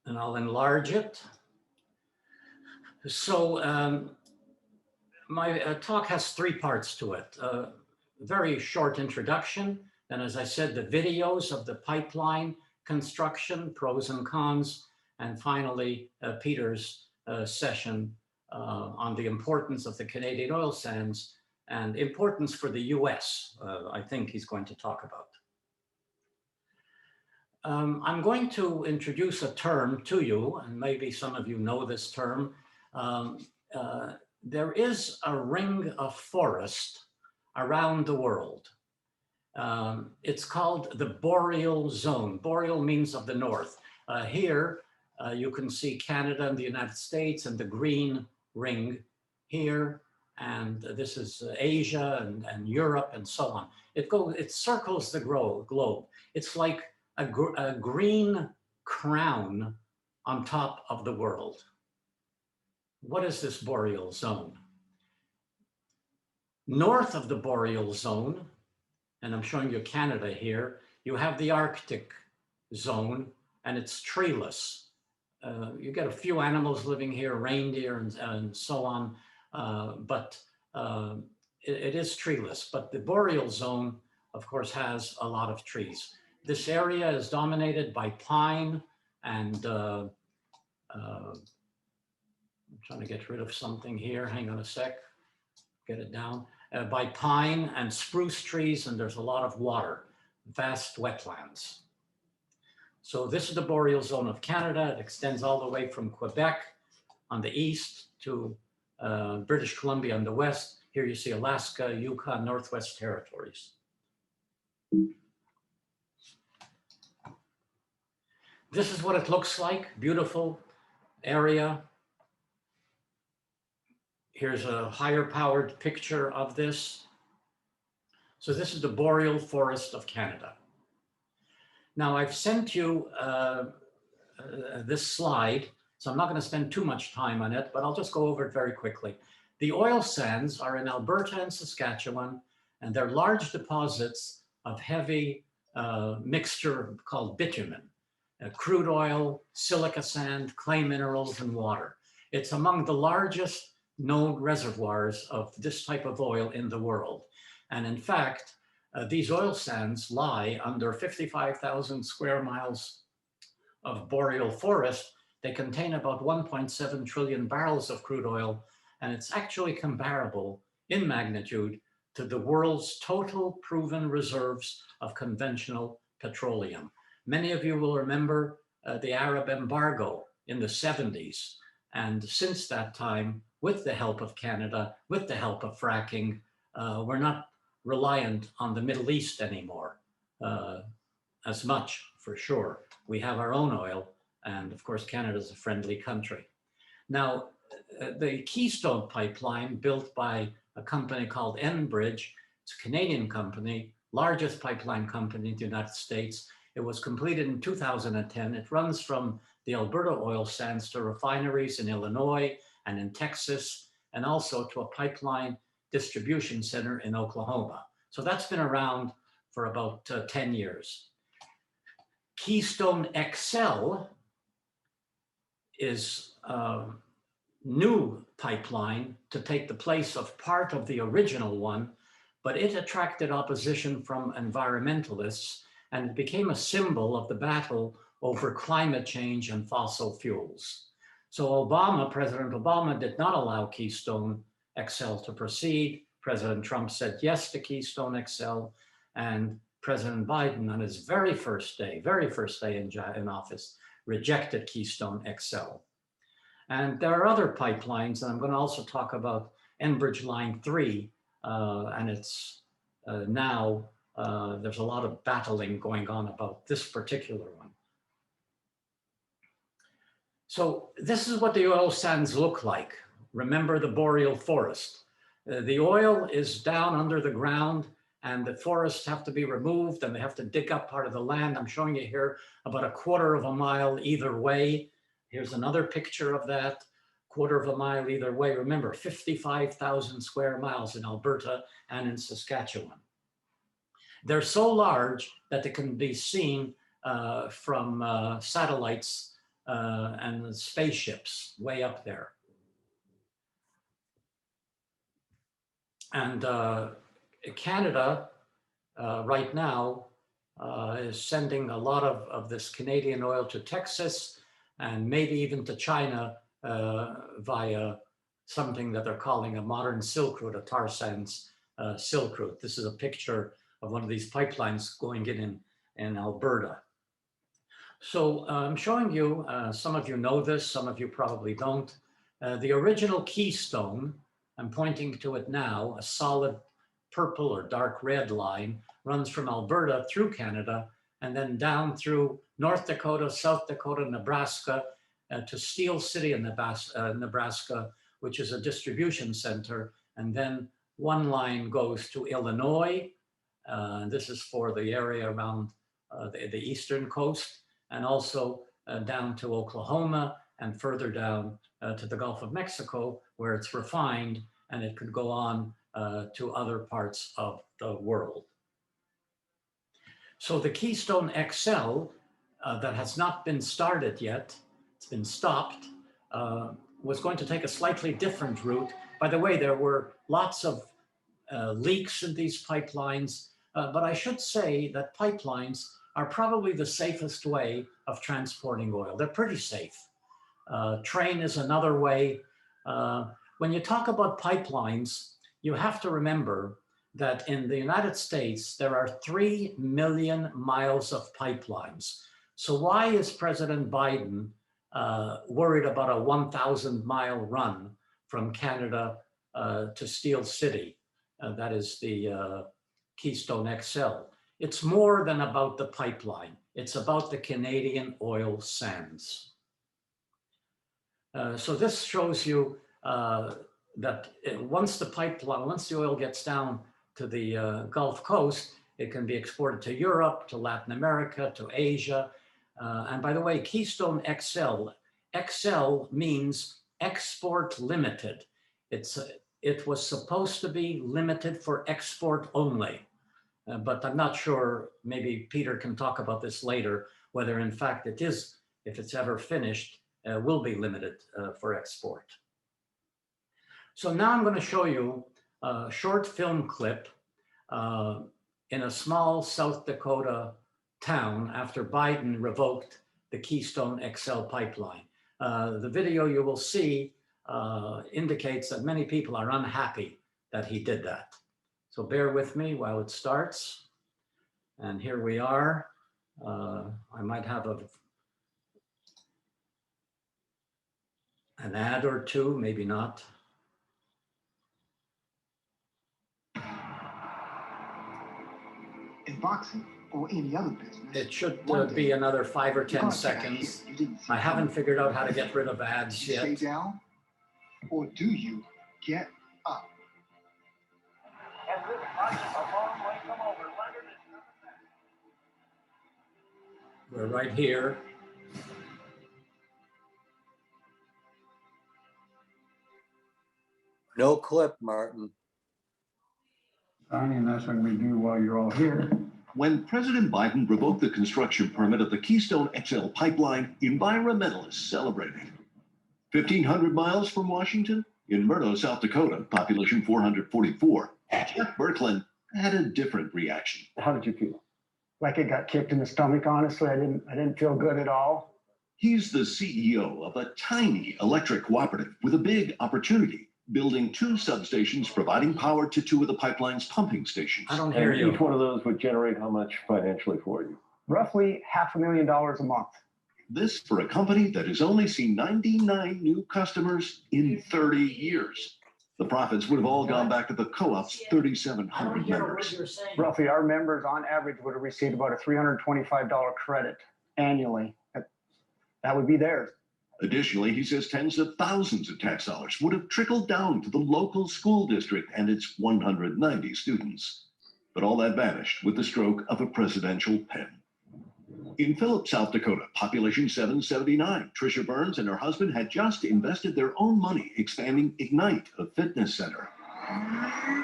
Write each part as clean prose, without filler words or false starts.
and I'll enlarge it. So my talk has three parts to it. Very short introduction, and as I said, the videos of the pipeline construction, pros and cons, and finally Peter's session on the importance of the Canadian oil sands and importance for the US, I think he's going to talk about. I'm going to introduce a term to you, and maybe some of you know this term. There is a ring of forest around the world. It's called the Boreal Zone. Boreal means of the north. Here, you can see Canada and the United States and the green ring here. And this is Asia and Europe and so on. It circles the globe. It's like a green crown on top of the world. What is this Boreal Zone? North of the Boreal Zone, and I'm showing you Canada here, you have the Arctic zone, and it's treeless. You get a few animals living here, reindeer and so on, but it is treeless. But the Boreal Zone, of course, has a lot of trees. This area is dominated by pine and I'm trying to get rid of something here. Hang on a sec, get it down. By pine and spruce trees, and there's a lot of water, vast wetlands. So this is the Boreal Zone of Canada. It extends all the way from Quebec on the east to British Columbia on the west. Here you see Alaska, Yukon, Northwest Territories. This is what it looks like, beautiful area. Here's a higher powered picture of this. So this is the Boreal Forest of Canada. Now I've sent you this slide, so I'm not going to spend too much time on it, but I'll just go over it very quickly. The oil sands are in Alberta and Saskatchewan, and they're large deposits of heavy mixture called bitumen, crude oil, silica sand, clay minerals, and water. It's among the largest known reservoirs of this type of oil in the world. And in fact, these oil sands lie under 55,000 square miles of boreal forest. They contain about 1.7 trillion barrels of crude oil, and it's actually comparable in magnitude to the world's total proven reserves of conventional petroleum. Many of you will remember the Arab embargo in the 70s. And since that time, with the help of Canada, with the help of fracking, we're not reliant on the Middle East anymore as much, for sure. We have our own oil, and of course, Canada is a friendly country. Now, the Keystone pipeline, built by a company called Enbridge, it's a Canadian company, largest pipeline company in the United States. It was completed in 2010. It runs from the Alberta oil sands to refineries in Illinois and in Texas, and also to a pipeline distribution center in Oklahoma. So that's been around for about 10 years. Keystone XL is a new pipeline to take the place of part of the original one, but it attracted opposition from environmentalists and became a symbol of the battle over climate change and fossil fuels. So President Obama did not allow Keystone XL to proceed. President Trump said yes to Keystone XL, and President Biden, on his very first day in office, rejected Keystone XL. And there are other pipelines, and I'm going to also talk about Enbridge Line 3, and it's now, there's a lot of battling going on about this particular one. So this is what the oil sands look like. Remember the boreal forest. The oil is down under the ground, and the forests have to be removed, and they have to dig up part of the land. I'm showing you here about a quarter of a mile either way. Here's another picture of that, quarter of a mile either way. Remember, 55,000 square miles in Alberta and in Saskatchewan. They're so large that they can be seen from satellites and the spaceships way up there. And Canada right now is sending a lot of this Canadian oil to Texas and maybe even to China via something that they're calling a modern Silk Route, a tar sands Silk Route. This is a picture of one of these pipelines going in Alberta. So I'm showing you, some of you know this, some of you probably don't. The original Keystone, I'm pointing to it now, a solid purple or dark red line, runs from Alberta through Canada and then down through North Dakota, South Dakota, Nebraska, to Steel City in Nebraska, which is a distribution center. And then one line goes to Illinois. This is for the area around the eastern coast, and also down to Oklahoma and further down to the Gulf of Mexico, where it's refined and it could go on to other parts of the world. So the Keystone XL that has not been started yet, it's been stopped, was going to take a slightly different route. By the way, there were lots of leaks in these pipelines, but I should say that pipelines are probably the safest way of transporting oil. They're pretty safe. Train is another way. When you talk about pipelines, you have to remember that in the United States, there are 3 million miles of pipelines. So why is President Biden worried about a 1,000-mile run from Canada to Steel City? That is the Keystone XL. It's more than about the pipeline. It's about the Canadian oil sands. So this shows you that once the oil gets down to the Gulf Coast, it can be exported to Europe, to Latin America, to Asia. And by the way, Keystone XL, XL means export limited. It was supposed to be limited for export only, but I'm not sure, maybe Peter can talk about this later, whether in fact it is, if it's ever finished, will be limited for export. So now I'm going to show you a short film clip in a small South Dakota town after Biden revoked the Keystone XL pipeline. The video you will see indicates that many people are unhappy that he did that. So bear with me while it starts. And here we are. I might have an ad or two, maybe not. In boxing or any other business, it should be another 5 or 10 seconds. I haven't figured out how to get rid of ads yet. Stay down, or do you get up? And this fight, a long way come over. Leonard is coming back. We're right here. No clip, Martin. Fine, and that's what we do while you're all here. When President Biden revoked the construction permit of the Keystone XL pipeline, environmentalists celebrated. 1,500 miles from Washington, in Murdo, South Dakota, population 444, Jeff Berkland had a different reaction. How did you feel? Like it got kicked in the stomach, honestly. I didn't feel good at all. He's the CEO of a tiny electric cooperative with a big opportunity, building 2 substations providing power to 2 of the pipeline's pumping stations. I don't hear you. Each one of those would generate how much financially for you? Roughly $500,000 a month. This for a company that has only seen 99 new customers in 30 years. The profits would have all gone back to the co-op's 3,700 members. Roughly, our members on average would have received about a $325 credit annually. That would be theirs. Additionally, he says tens of thousands of tax dollars would have trickled down to the local school district and its 190 students. But all that vanished with the stroke of a presidential pen. In Phillips, South Dakota, population 779, Tricia Burns and her husband had just invested their own money expanding Ignite, a fitness center,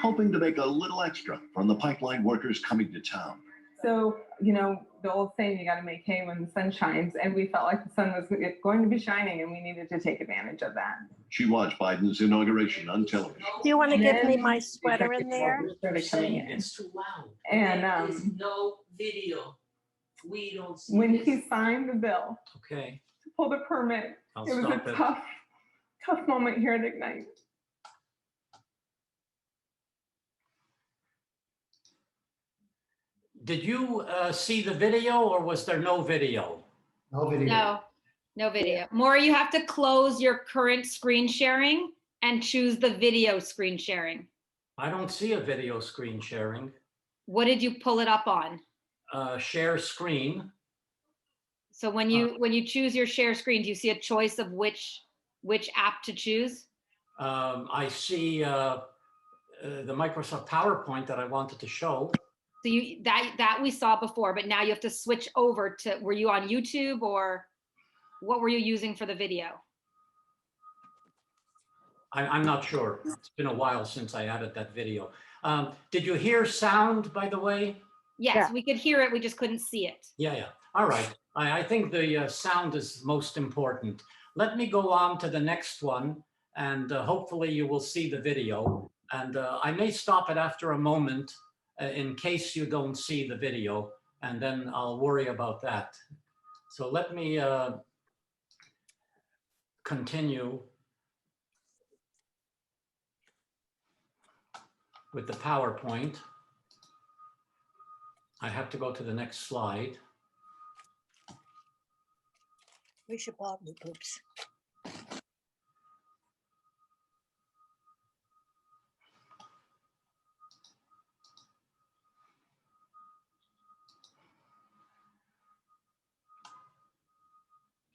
hoping to make a little extra from the pipeline workers coming to town. So, you know, the old saying, you got to make hay when the sun shines. And we felt like the sun was going to be shining and we needed to take advantage of that. She watched Biden's inauguration on television. Do you want to And give me then my sweater in there? started coming in. It's too loud. And There is no video. We don't see when this. he signed the bill Okay, to pull the permit, I'll it was stop a it. tough moment here at Ignite. Did you see the video or was there no video? No video. No, no video. Maura, you have to close your current screen sharing and choose the video screen sharing. I don't see a video screen sharing. What did you pull it up on? Share screen. So when you choose your share screen, do you see a choice of which app to choose? I see the Microsoft PowerPoint that I wanted to show. So that we saw before, but now you have to switch over to, were you on YouTube or what were you using for the video? I'm not sure. It's been a while since I added that video. Did you hear sound, by the way? Yes, Yeah. we could hear it, we just couldn't see it. Yeah. All right. I think the sound is most important. Let me go on to the next one, and hopefully you will see the video. And I may stop it after a moment in case you don't see the video, and then I'll worry about that. So let me continue with the PowerPoint. I have to go to the next slide. We should bought new poops.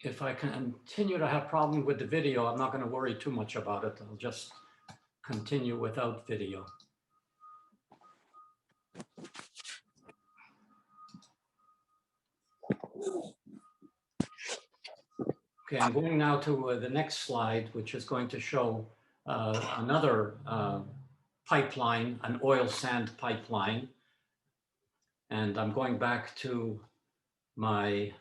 If I continue to have problems with the video, I'm not going to worry too much about it. I'll just continue without video. Okay, I'm going now to the next slide, which is going to show another pipeline, an oil sand pipeline. And I'm going back to my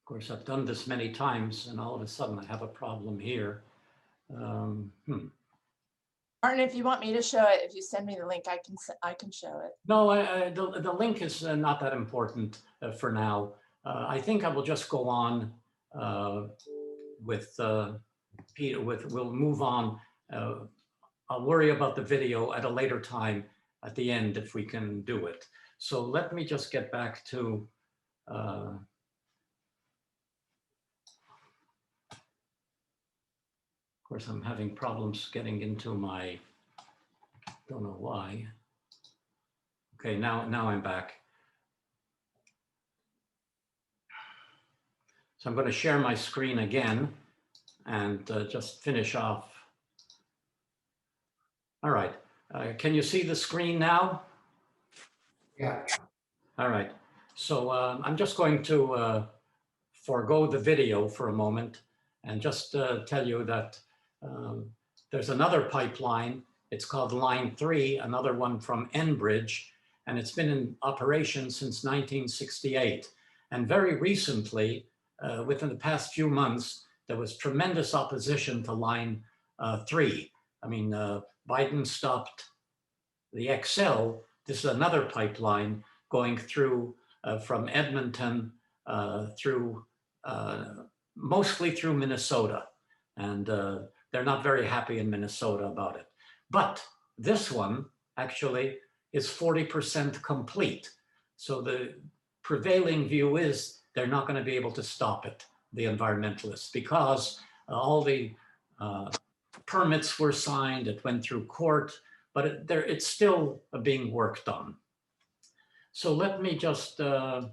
Of course, I've done this many times, and all of a sudden I have a problem here. Martin, if you want me to show it, if you send me the link, I can show it. No, the link is not that important for now. I think I will just go on with Peter. We'll move on. I'll worry about the video at a later time at the end if we can do it. So let me just get back to of course, I'm having problems getting into my, don't know why. Okay, now I'm back. So I'm going to share my screen again and just finish off. All right, can you see the screen now? Yeah. All right, so I'm just going to forego the video for a moment and just tell you that there's another pipeline. It's called Line 3, another one from Enbridge, and it's been in operation since 1968. And very recently, within the past few months, there was tremendous opposition to Line 3. I mean, Biden stopped the XL. This is another pipeline going through from Edmonton through, mostly through Minnesota. And they're not very happy in Minnesota about it. But this one actually is 40% complete. So the prevailing view is they're not going to be able to stop it, the environmentalists, because all the permits were signed, it went through court, but it's still being worked on. So let me just, I'll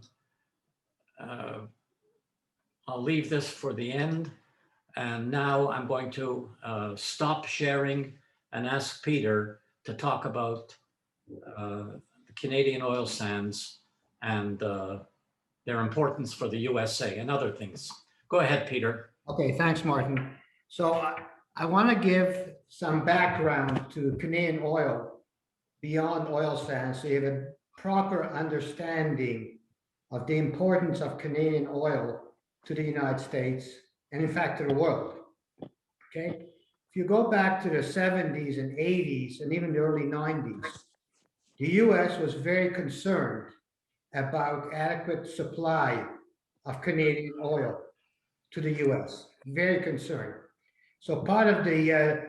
leave this for the end. And now I'm going to stop sharing and ask Peter to talk about the Canadian oil sands and their importance for the USA and other things. Go ahead, Peter. Okay, thanks, Martin. So I want to give some background to Canadian oil beyond oil sands, so you have a proper understanding of the importance of Canadian oil to the United States and in fact to the world. Okay, if you go back to the 70s and 80s and even the early 90s, the US was very concerned about adequate supply of Canadian oil to the US, very concerned. So part of the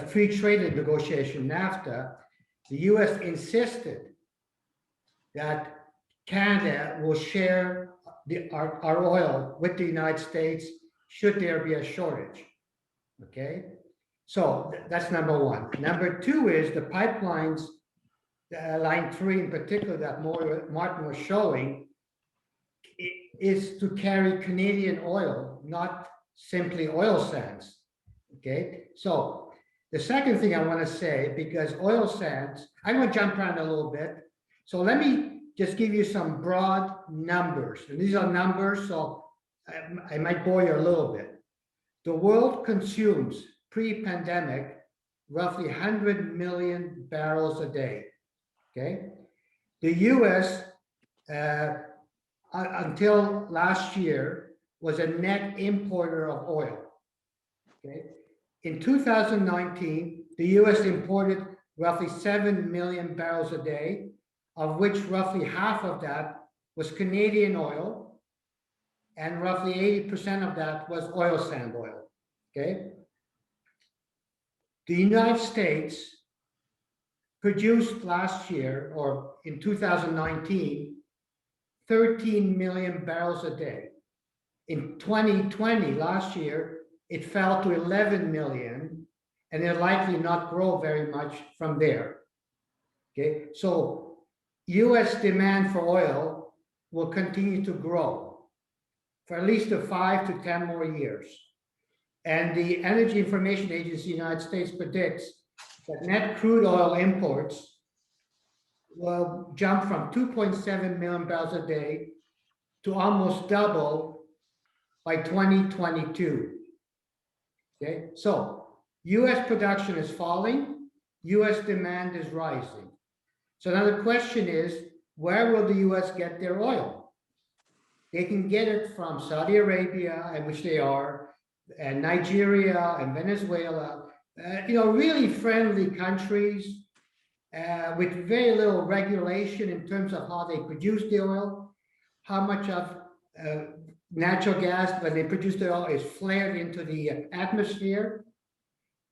free trade negotiation, NAFTA, the US insisted that Canada will share our oil with the United States should there be a shortage. Okay, so that's number one. Number two is the pipelines, line 3 in particular that Martin was showing, is to carry Canadian oil, not simply oil sands. Okay, so the second thing I want to say, because oil sands, I'm going to jump around a little bit. So let me just give you some broad numbers. And these are numbers, so I might bore you a little bit. The world consumes pre-pandemic roughly 100 million barrels a day. Okay, the US until last year was a net importer of oil. Okay, in 2019, the US imported roughly 7 million barrels a day, of which roughly half of that was Canadian oil, and roughly 80% of that was oil sand oil. Okay, the United States produced last year, or in 2019, 13 million barrels a day. In 2020, last year, it fell to 11 million, and it'll likely not grow very much from there. Okay, so US demand for oil will continue to grow for at least 5 to 10 more years. And the Energy Information Agency of the United States predicts that net crude oil imports will jump from 2.7 million barrels a day to almost double by 2022. Okay, so US production is falling, US demand is rising. So now the question is, where will the US get their oil? They can get it from Saudi Arabia, and which they are, and Nigeria and Venezuela, really friendly countries with very little regulation in terms of how they produce the oil, how much of natural gas, when they produce the oil, is flared into the atmosphere.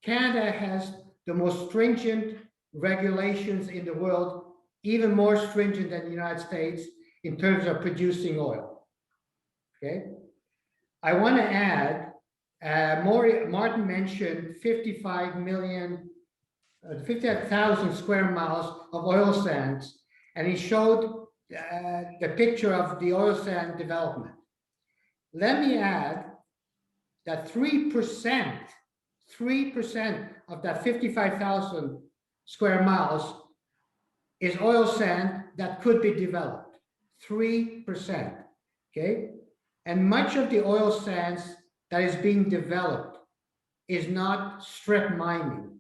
Canada has the most stringent regulations in the world, even more stringent than the United States in terms of producing oil. Okay, I want to add, Martin mentioned 55,000 square miles of oil sands, and he showed the picture of the oil sand development. Let me add that 3% of that 55,000 square miles is oil sand that could be developed. 3%. Okay, and much of the oil sands that is being developed is not strip mining.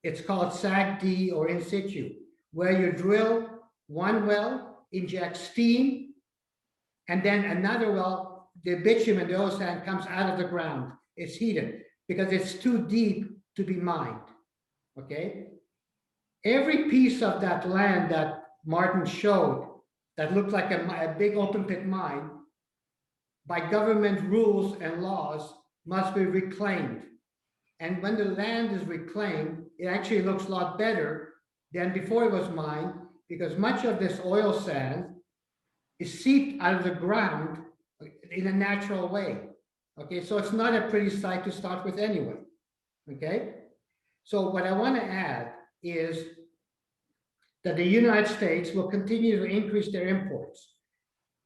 It's called SAGD, or in situ, where you drill one well, inject steam, and then another well, the bitumen, the oil sand comes out of the ground. It's heated because it's too deep to be mined. Okay, every piece of that land that Martin showed that looked like a big open pit mine, by government rules and laws, must be reclaimed. And when the land is reclaimed, it actually looks a lot better than before it was mined, because much of this oil sand is seeped out of the ground in a natural way. Okay, so it's not a pretty sight to start with anyway. Okay, so what I want to add is that the United States will continue to increase their imports.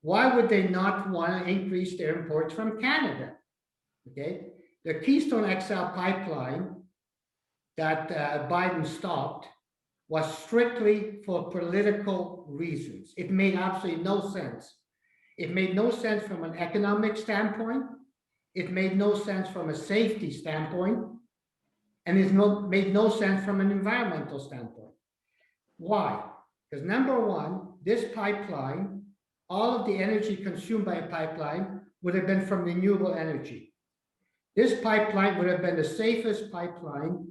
why would they not want to increase their imports from Canada? Okay, the Keystone XL pipeline that Biden stopped was strictly for political reasons. It made absolutely no sense. It made no sense from an economic standpoint. It made no sense from a safety standpoint. And it made no sense from an environmental standpoint. Why? Because number one, this pipeline, all of the energy consumed by a pipeline would have been from renewable energy. This pipeline would have been the safest pipeline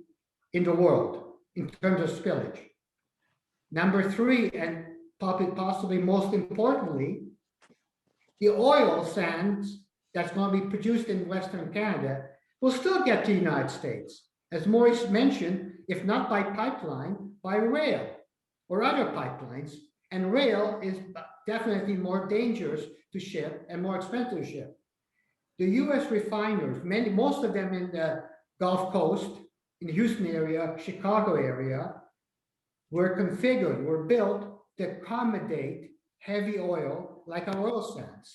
in the world in terms of spillage. Number three, and possibly most importantly, the oil sands that's going to be produced in Western Canada will still get to the United States. As Maurice mentioned, if not by pipeline, by rail or other pipelines. And rail is definitely more dangerous to ship and more expensive to ship. The US refiners, most of them in the Gulf Coast, in the Houston area, Chicago area, were built to accommodate heavy oil like our oil sands.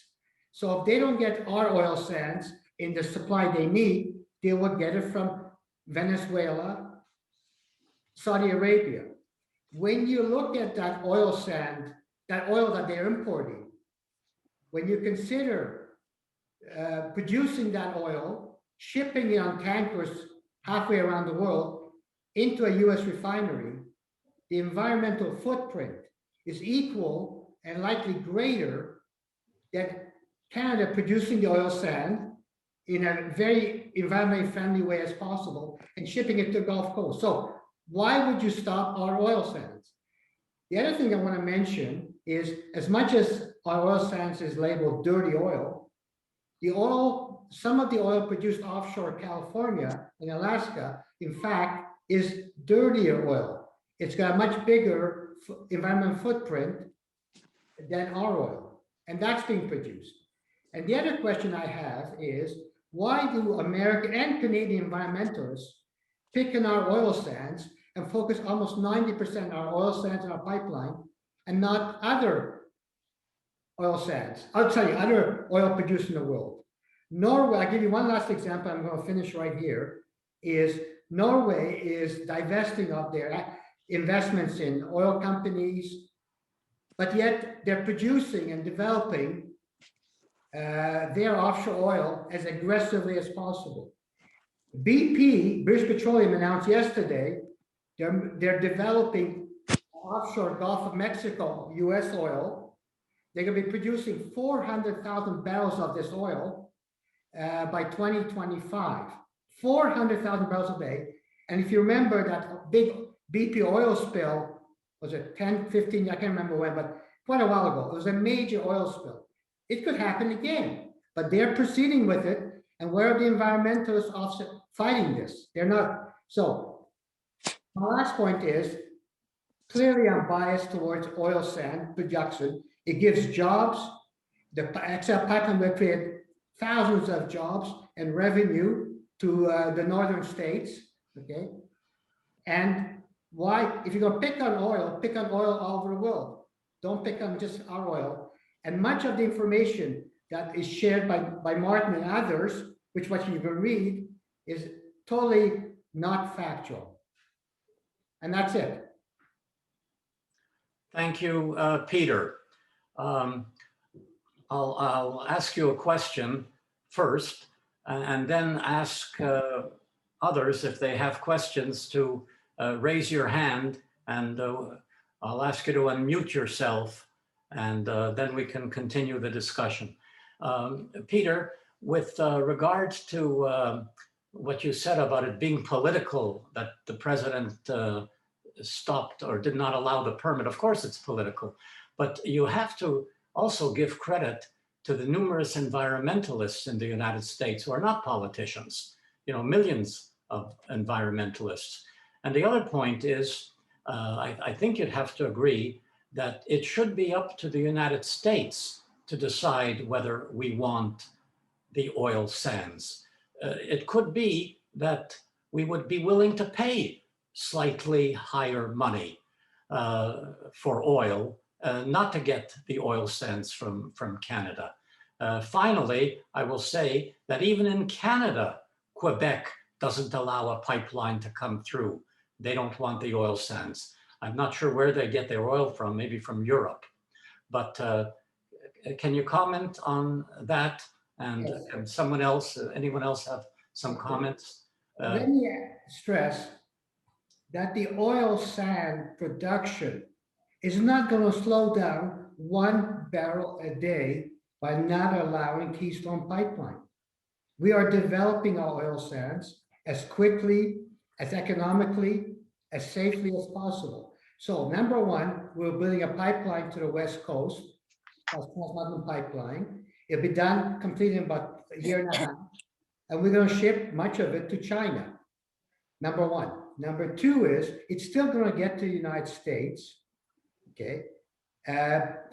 So if they don't get our oil sands in the supply they need, they will get it from Venezuela, Saudi Arabia. When you look at that oil sand, that oil that they're importing, when you consider producing that oil, shipping it on tankers halfway around the world into a US refinery, the environmental footprint is equal and likely greater than Canada producing the oil sand in a very environmentally friendly way as possible and shipping it to the Gulf Coast. So why would you stop our oil sands? The other thing I want to mention is, as much as our oil sands is labeled dirty oil, some of the oil produced offshore California and Alaska, in fact, is dirtier oil. It's got a much bigger environmental footprint than our oil, and that's being produced. And the other question I have is, why do American and Canadian environmentalists pick on our oil sands and focus almost 90% on our oil sands and our pipeline and not other oil sands, other oil produced in the world? Norway, I'll give you one last example, I'm going to finish right here, is Norway is divesting of their investments in oil companies, but yet they're producing and developing their offshore oil as aggressively as possible. BP, British Petroleum, announced yesterday they're developing offshore Gulf of Mexico US oil. They're going to be producing 400,000 barrels of this oil by 2025. 400,000 barrels a day. And if you remember that big BP oil spill, was it 10, 15, I can't remember when, but quite a while ago, it was a major oil spill. It could happen again, but they're proceeding with it. And where are the environmentalists fighting this? They're not. So my last point is, clearly I'm biased towards oil sand production. It gives jobs. The XL pipeline will create thousands of jobs and revenue to the northern states, okay? And why, if you're gonna pick on oil all over the world. Don't pick on just our oil. And much of the information that is shared by Martin and others, which what you can read, is totally not factual. And that's it. Thank you, Peter. I'll ask you a question first, and then ask others if they have questions to raise your hand, and I'll ask you to unmute yourself, and then we can continue the discussion. Peter, with regards to what you said about it being political, that the president stopped or did not allow the permit, of course it's political, but you have to also give credit to the numerous environmentalists in the United States who are not politicians, you know, millions of environmentalists. And the other point is, I think you'd have to agree that it should be up to the United States to decide whether we want the oil sands. It could be that we would be willing to pay slightly higher money for oil not to get the oil sands from Canada. Finally, I will say that even in Canada, Quebec doesn't allow a pipeline to come through. They don't want the oil sands. I'm not sure where they get their oil from, maybe from Europe. But can you comment on that? And, Yes. and someone else, anyone else have some comments? Let me stress that the oil sand production is not going to slow down 1 barrel a day by not allowing Keystone Pipeline. We are developing our oil sands as quickly, as economically, as safely as possible. So number one, we're building a pipeline to the West Coast, a Trans Mountain Pipeline. It'll be done, completed in about a year and a half. And we're going to ship much of it to China. Number one. Number two is it's still going to get to the United States, okay,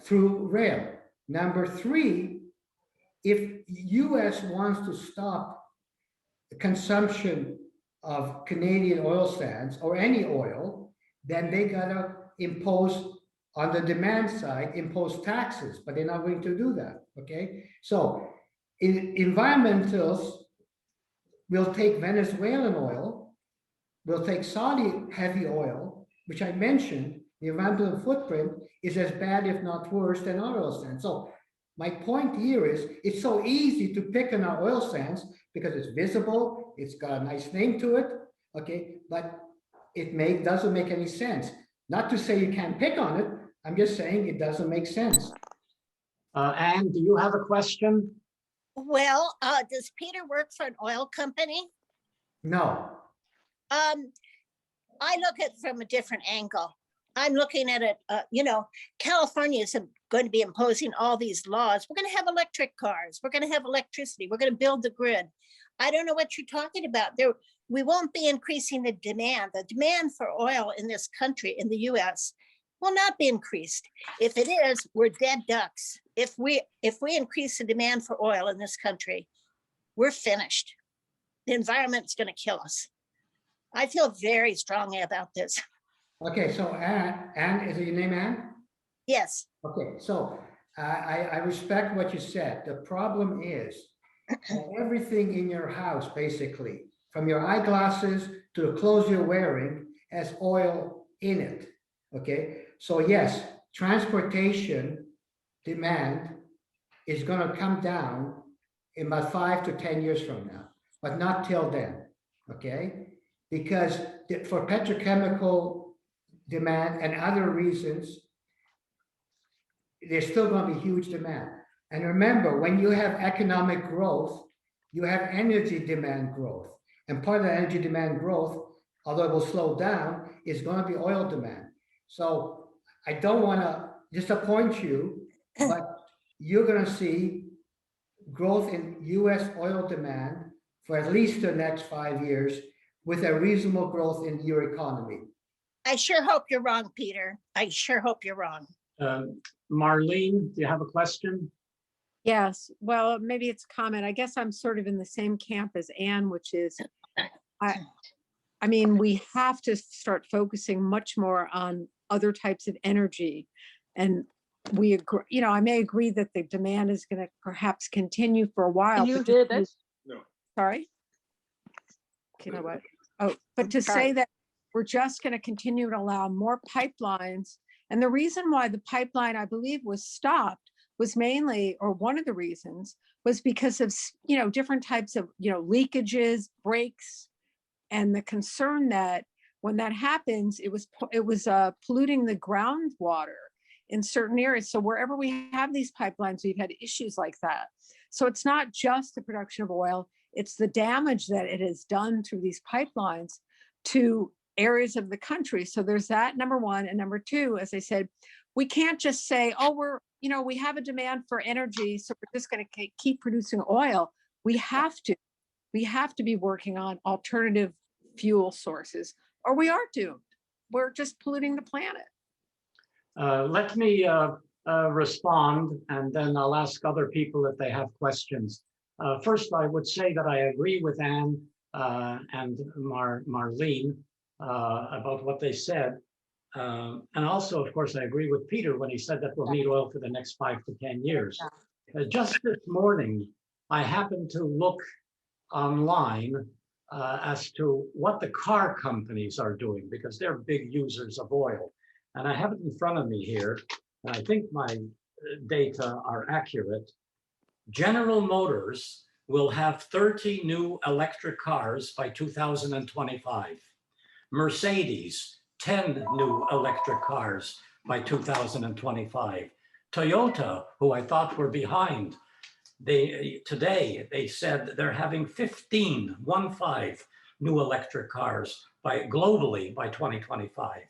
through rail. Number three, if U.S. wants to stop the consumption of Canadian oil sands or any oil, then they gotta impose on the demand side, impose taxes, but they're not going to do that, okay? So environmentalists will take Venezuelan oil, will take Saudi heavy oil, which I mentioned, the environmental footprint is as bad, if not worse, than our oil sands. So my point here is it's so easy to pick on our oil sands because it's visible, it's got a nice name to it, okay? But it doesn't make any sense. Not to say you can't pick on it, I'm just saying it doesn't make sense. Anne, do you have a question? Well, does Peter work for an oil company? No. I look at it from a different angle. I'm looking at it, California is going to be imposing all these laws. We're going to have electric cars. We're going to have electricity. We're going to build the grid. I don't know what you're talking about. We won't be increasing the demand. The demand for oil in this country, in the US, will not be increased. If it is, we're dead ducks. If we increase the demand for oil in this country, we're finished. The environment's going to kill us. I feel very strongly about this. Okay, so Anne, is it your name Anne? Yes. Okay, so I respect what you said. The problem is everything in your house, basically, from your eyeglasses to the clothes you're wearing, has oil in it. Okay, so yes, transportation demand is going to come down in about 5 to 10 years from now, but not till then. Okay, because for petrochemical demand and other reasons, there's still going to be huge demand. And remember, when you have economic growth, you have energy demand growth. And part of the energy demand growth, although it will slow down, is going to be oil demand. So I don't want to disappoint you, but you're going to see growth in US oil demand for at least the next 5 years with a reasonable growth in your economy. I sure hope you're wrong, Peter. I sure hope you're wrong. Marlene, do you have a question? Yes, well, maybe it's a comment. I guess I'm sort of in the same camp as Anne, which is, I mean, we have to start focusing much more on other types of energy. And we agree, you know, I may agree that the demand is going to perhaps continue for a while. You did it. No. Sorry? You know what? Oh, but to say that we're just going to continue to allow more pipelines. And the reason why the pipeline, I believe, was stopped was mainly, or one of the reasons, was because of, you know, different types of, you know, leakages, breaks, and the concern that when that happens, it was polluting the groundwater in certain areas. So wherever we have these pipelines, we've had issues like that. So it's not just the production of oil, it's the damage that it has done through these pipelines to areas of the country. So there's that, number one. And number two, as I said, we can't just say, oh, we have a demand for energy, so we're just going to keep producing oil. We have to be working on alternative fuel sources, or we are doomed. We're just polluting the planet. Let me respond, and then I'll ask other people if they have questions. First, I would say that I agree with Anne and Marlene about what they said. And also, of course, I agree with Peter when he said that we'll need oil for the next 5 to 10 years. Just this morning, I happened to look online as to what the car companies are doing, because they're big users of oil. And I have it in front of me here, and I think my data are accurate. General Motors will have 30 new electric cars by 2025. Mercedes, 10 new electric cars by 2025. Toyota, who I thought were behind, today they said they're having 15 new electric cars globally by 2025.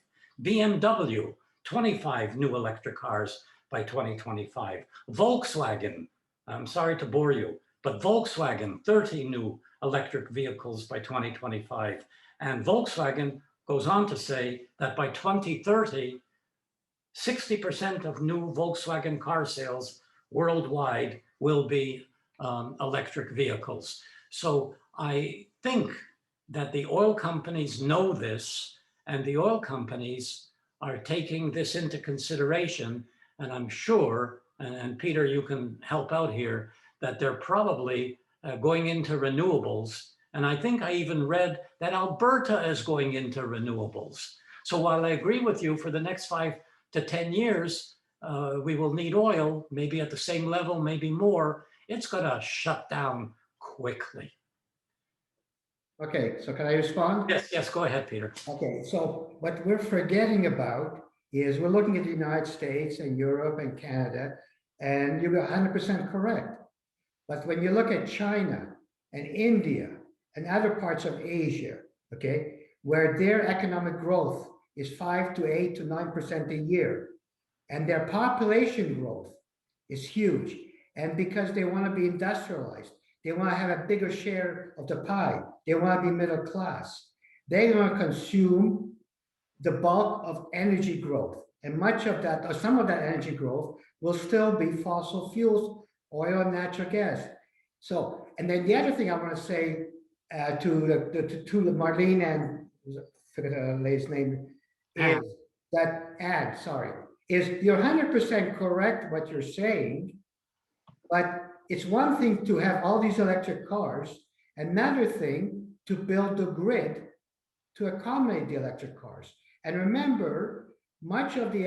BMW, 25 new electric cars by 2025. Volkswagen, I'm sorry to bore you, but Volkswagen, 30 new electric vehicles by 2025. And Volkswagen goes on to say that by 2030, 60% of new Volkswagen car sales worldwide will be electric vehicles. So I think that the oil companies know this, and the oil companies are taking this into consideration. And I'm sure, and Peter, you can help out here, that they're probably going into renewables. And I think I even read that Alberta is going into renewables. So while I agree with you, for the next 5 to 10 years, we will need oil, maybe at the same level, maybe more. It's going to shut down quickly. Okay, so can I respond? Yes, go ahead, Peter. Okay, so what we're forgetting about is we're looking at the United States and Europe and Canada, and you're 100% correct. But when you look at China and India and other parts of Asia, okay, where their economic growth is 5 to 8 to 9% a year, and their population growth is huge, and because they want to be industrialized, they want to have a bigger share of the pie, they want to be middle class, they want to consume the bulk of energy growth, and much of that, or some of that energy growth, will still be fossil fuels, oil and natural gas. So, and then the other thing I want to say to Marlene and I forget the lady's name, is that is you're 100% correct what you're saying, but it's one thing to have all these electric cars, another thing to build the grid to accommodate the electric cars. And remember, much of the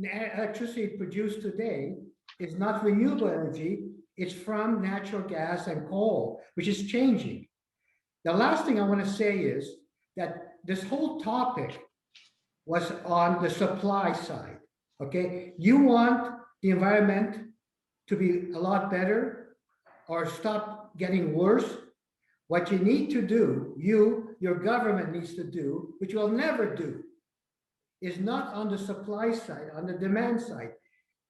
electricity produced today is not renewable energy, it's from natural gas and coal, which is changing. The last thing I want to say is that this whole topic was on the supply side, okay? You want the environment to be a lot better or stop getting worse? What you need to do, your government needs to do, which you'll never do, is not on the supply side, on the demand side.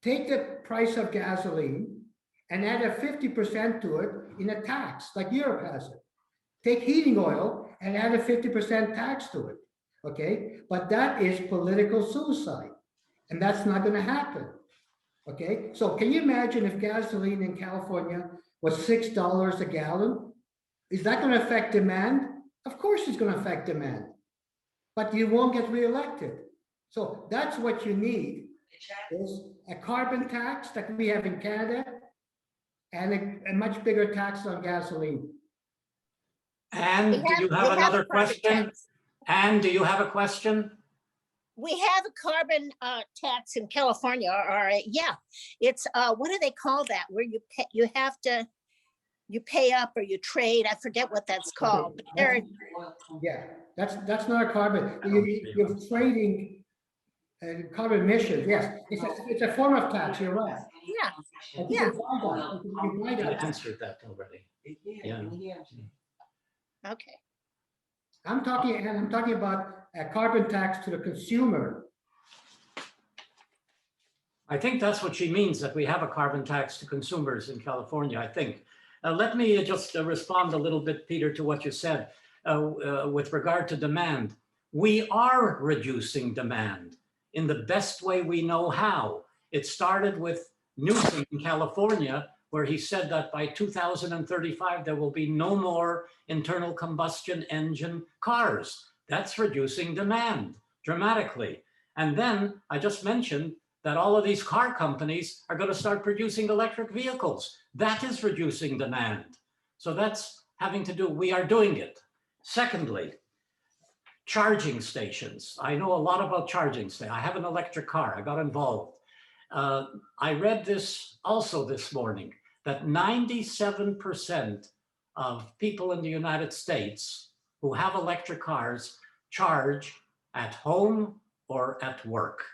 Take the price of gasoline and add a 50% to it in a tax, like Europe has it. Take heating oil and add a 50% tax to it, okay? But that is political suicide, and that's not gonna happen, okay? So can you imagine if gasoline in California was $6 a gallon? Is that gonna affect demand? Of course it's gonna affect demand, but you won't get reelected. So that's what you need, is a carbon tax that we have in Canada and a much bigger tax on gasoline. And do you have another question? And do you have a question? We have a carbon tax in California, or yeah, it's what do they call that? Where you have to pay up or you trade. I forget what that's called. But yeah, that's not a carbon. You're trading carbon emissions. Yes, it's a form of tax. You're right. Yeah. Yeah. You answered that already. Yeah. Okay. I'm talking about a carbon tax to the consumer. I think that's what she means, that we have a carbon tax to consumers in California, I think. Let me just respond a little bit, Peter, to what you said with regard to demand. We are reducing demand in the best way we know how. It started with Newsom in California, where he said that by 2035, there will be no more internal combustion engine cars. That's reducing demand dramatically. And then I just mentioned that all of these car companies are going to start producing electric vehicles. That is reducing demand. So that's having to do, we are doing it. Secondly, charging stations. I know a lot about charging stations. I have an electric car. I got involved. I read this also this morning, that 97% of people in the United States who have electric cars charge at home or at work.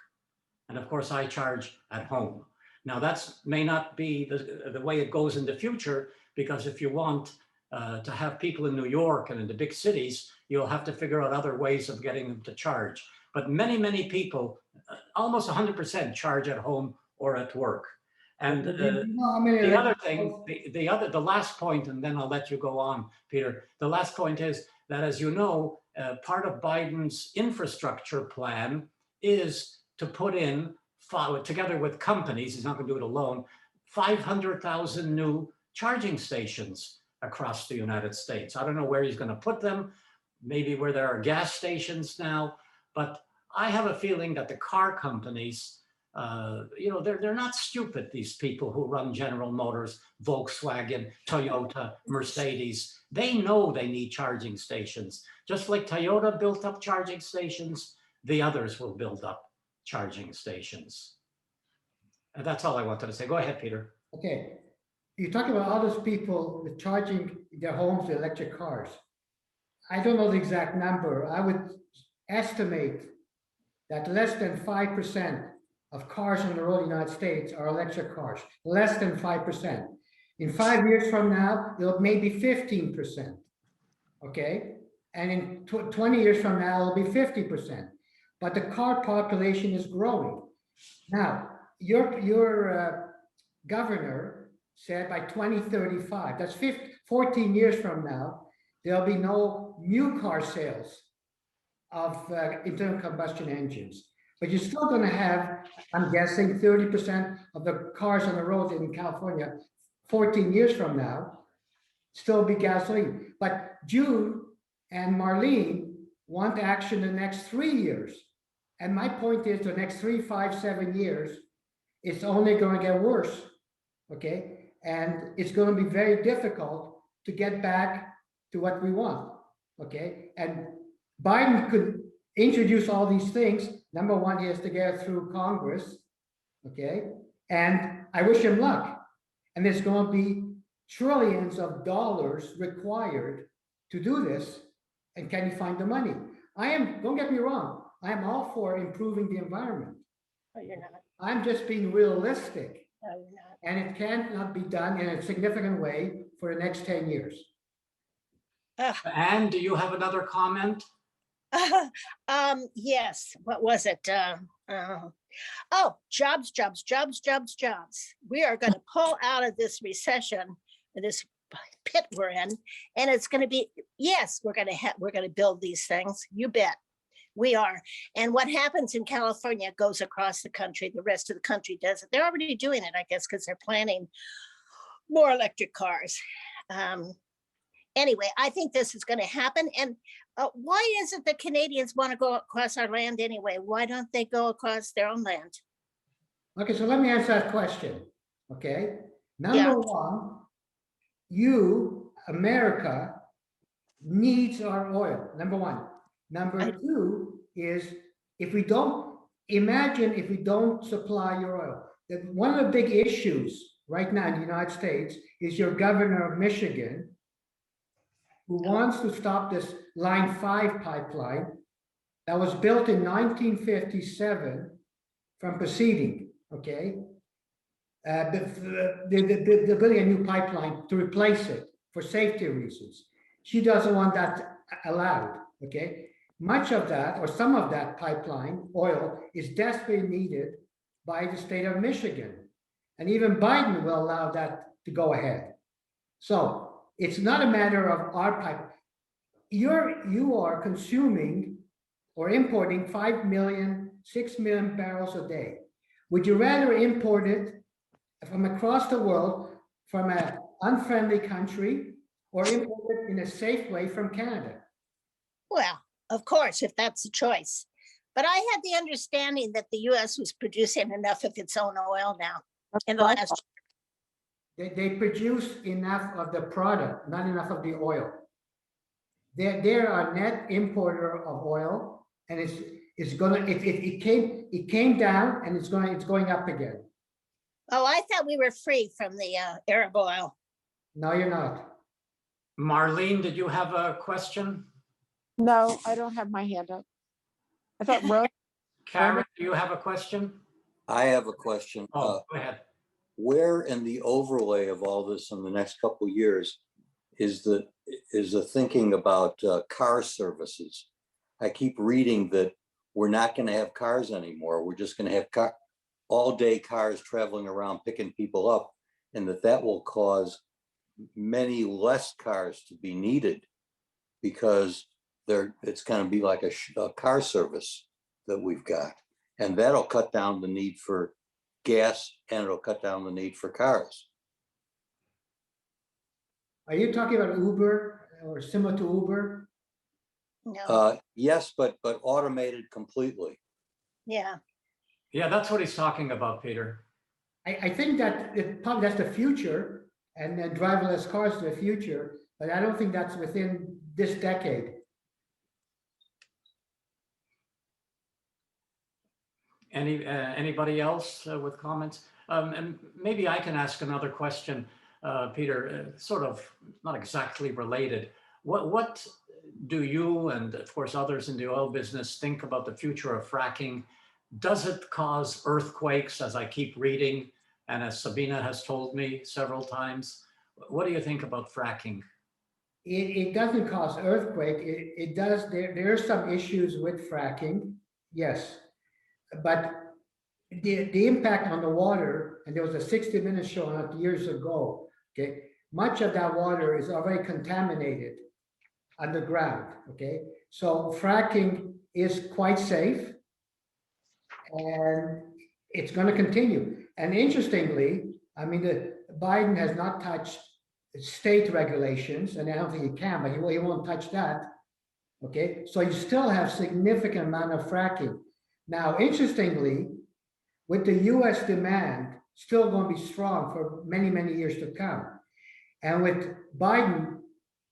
And of course, I charge at home. Now, that may not be the way it goes in the future, because if you want to have people in New York and in the big cities, you'll have to figure out other ways of getting them to charge. But many, many people, almost 100% charge at home or at work. And the other thing, the last point, and then I'll let you go on, Peter. The last point is that, as you know, part of Biden's infrastructure plan is to put in, together with companies, he's not going to do it alone, 500,000 new charging stations across the United States. I don't know where he's going to put them, maybe where there are gas stations now, but I have a feeling that the car companies, they're not stupid, these people who run General Motors, Volkswagen, Toyota, Mercedes. They know they need charging stations. Just like Toyota built up charging stations, the others will build up charging stations. And that's all I wanted to say. Go ahead, Peter. Okay. You're talking about all those people with charging their homes with electric cars. I don't know the exact number. I would estimate that less than 5% of cars on the road in the United States are electric cars. Less than 5%. In 5 years from now, it'll maybe 15%. Okay? And in 20 years from now, it'll be 50%. But the car population is growing. Now, your governor said by 2035, that's 14 years from now, there'll be no new car sales of internal combustion engines. But you're still going to have, I'm guessing, 30% of the cars on the road in California 14 years from now still be gasoline. But June and Marlene want action the next 3 years. And my point is, the next 3, 5, 7 years, it's only going to get worse, okay? And it's going to be very difficult to get back to what we want, okay? And Biden could introduce all these things. Number one, he has to get it through Congress, okay? And I wish him luck. And there's going to be trillions of dollars required to do this. And can you find the money? Don't get me wrong, I am all for improving the environment. No, you're not. I'm just being realistic. No, you're not. And it cannot be done in a significant way for the next 10 years. Anne, do you have another comment? Yes, what was it? Jobs. We are going to pull out of this recession, this pit we're in, and it's going to be, yes, we're going to build these things. You bet. We are. And what happens in California goes across the country. The rest of the country does it. They're already doing it, I guess, because they're planning more electric cars. Anyway, I think this is going to happen. And why is it that Canadians want to go across our land anyway? Why don't they go across their own land? Okay, so let me answer that question. Okay. Number Yeah. one, America, needs our oil. Number one. Number two is, if we don't supply your oil, that one of the big issues right now in the United States is your governor of Michigan, who wants to stop this Line 5 pipeline that was built in 1957 from proceeding, okay? They're building a new pipeline to replace it for safety reasons. She doesn't want that allowed, okay? Much of that, or some of that pipeline oil, is desperately needed by the state of Michigan. And even Biden will allow that to go ahead. So it's not a matter of our pipe. You are consuming or importing 5 million, 6 million barrels a day. Would you rather import it from across the world, from an unfriendly country, or import it in a safe way from Canada? Well, of course, if that's the choice. But I had the understanding that the US was producing enough of its own oil now in the last. They produce enough of the product, not enough of the oil. They're a net importer of oil, and it came down and it's going up again. Oh, I thought we were free from the Arab oil. No, you're not. Marlene, did you have a question? No, I don't have my hand up. I thought Rose. Karen, do you have a question? I have a question. Oh, go ahead. Where in the overlay of all this in the next couple of years is the thinking about car services? I keep reading that we're not going to have cars anymore. We're just going to have all-day cars traveling around picking people up, and that will cause many less cars to be needed because it's going to be like a car service that we've got, and that'll cut down the need for gas and it'll cut down the need for cars. Are you talking about Uber or similar to Uber? No. Yes, but automated completely. Yeah. Yeah, that's what he's talking about, Peter. I think that probably that's the future, and then driverless cars are the future, but I don't think that's within this decade. Anybody else with comments? And maybe I can ask another question, Peter, sort of not exactly related. What do you and of course others in the oil business think about the future of fracking? Does it cause earthquakes, as I keep reading, and as Sabina has told me several times? What do you think about fracking? It doesn't cause earthquake. It does. There are some issues with fracking, yes, but the impact on the water, and there was a 60 Minutes show on it years ago. Okay, much of that water is already contaminated underground. Okay, so fracking is quite safe, and it's going to continue. And interestingly, I mean, Biden has not touched state regulations, and I don't think he can, but he won't touch that. Okay, so you still have significant amount of fracking. Now, interestingly, with the US demand still going to be strong for many, many years to come, and with Biden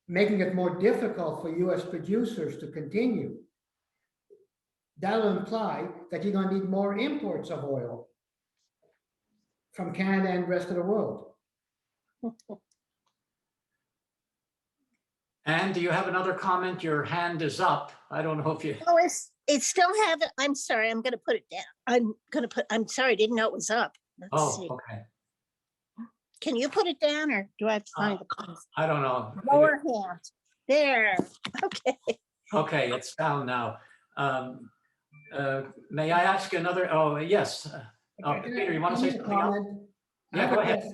making it more difficult for US producers to continue, that'll imply that you're going to need more imports of oil from Canada and the rest of the world. And do you have another comment? Your hand is up. I don't know if you. Oh, it's still have it. I'm sorry. I'm going to put it down. I'm sorry. I didn't know it was up. Let's see. Okay. Can you put it down, or do I have to find the comment? I don't know. Lower hand. There. Okay. Okay, it's down now. May I ask another? Oh, yes. Peter, you want to say something else? Yeah, go ahead.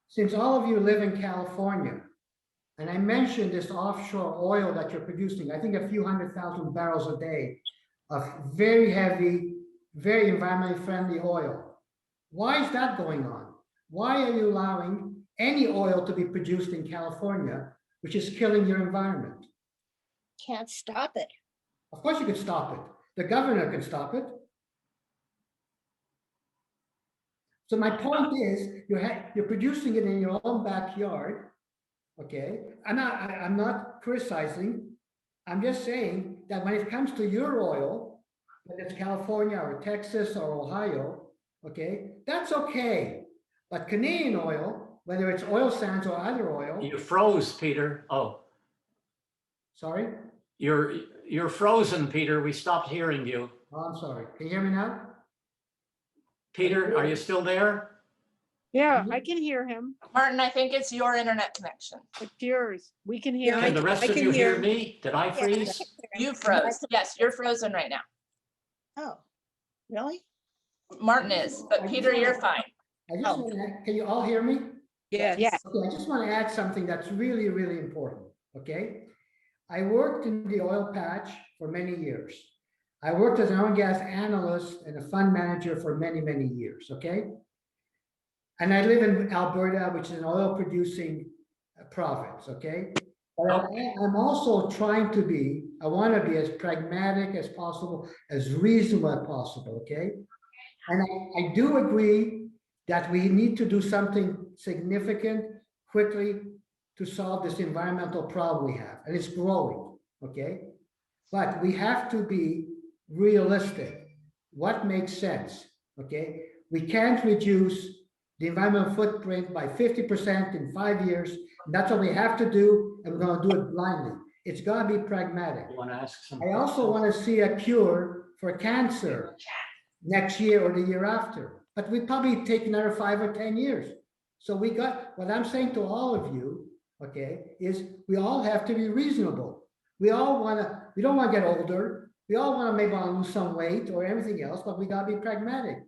Since all of you live in California, and I mentioned this offshore oil that you're producing, I think a few 100,000 barrels a day of very heavy, very environmentally friendly oil. Why is that going on? Why are you allowing any oil to be produced in California, which is killing your environment? Can't stop it. Of course you can stop it. The governor can stop it. So my point is, you're producing it in your own backyard. Okay, I'm not criticizing. I'm just saying that when it comes to your oil, whether it's California or Texas or Ohio, okay, that's okay. But Canadian oil, whether it's oil sands or other oil. You froze, Peter. Oh. Sorry? You're frozen, Peter. We stopped hearing you. Oh, I'm sorry. Can you hear me now? Peter, are you still there? Yeah, I can hear him. Martin, I think it's your internet connection. It's yours. We can hear Can him. the rest of you hear me? Did I freeze? You froze. Yes, you're frozen right now. Oh, really? Martin is, but Peter, you're fine. Can you all hear me? Yes. Yes. Okay, I just want to add something that's really, really important. Okay. I worked in the oil patch for many years. I worked as an oil and gas analyst and a fund manager for many, many years. Okay. And I live in Alberta, which is an oil producing province. Okay. But Okay. I'm also trying to be, I want to be as pragmatic as possible, as reasonable as possible, okay? And I do agree that we need to do something significant quickly to solve this environmental problem we have, and it's growing, okay? But we have to be realistic. What makes sense, okay? We can't reduce the environmental footprint by 50% in 5 years. And that's what we have to do, and we're going to do it blindly. It's got to be pragmatic. You want to ask some I also want to see a cure for cancer next year or the year after, but we probably take another 5 or 10 years. So we got, what I'm saying to all of you, okay, is we all have to be reasonable. We all want to, we don't want to get older. We all want to maybe lose some weight or everything else, but we got to be pragmatic.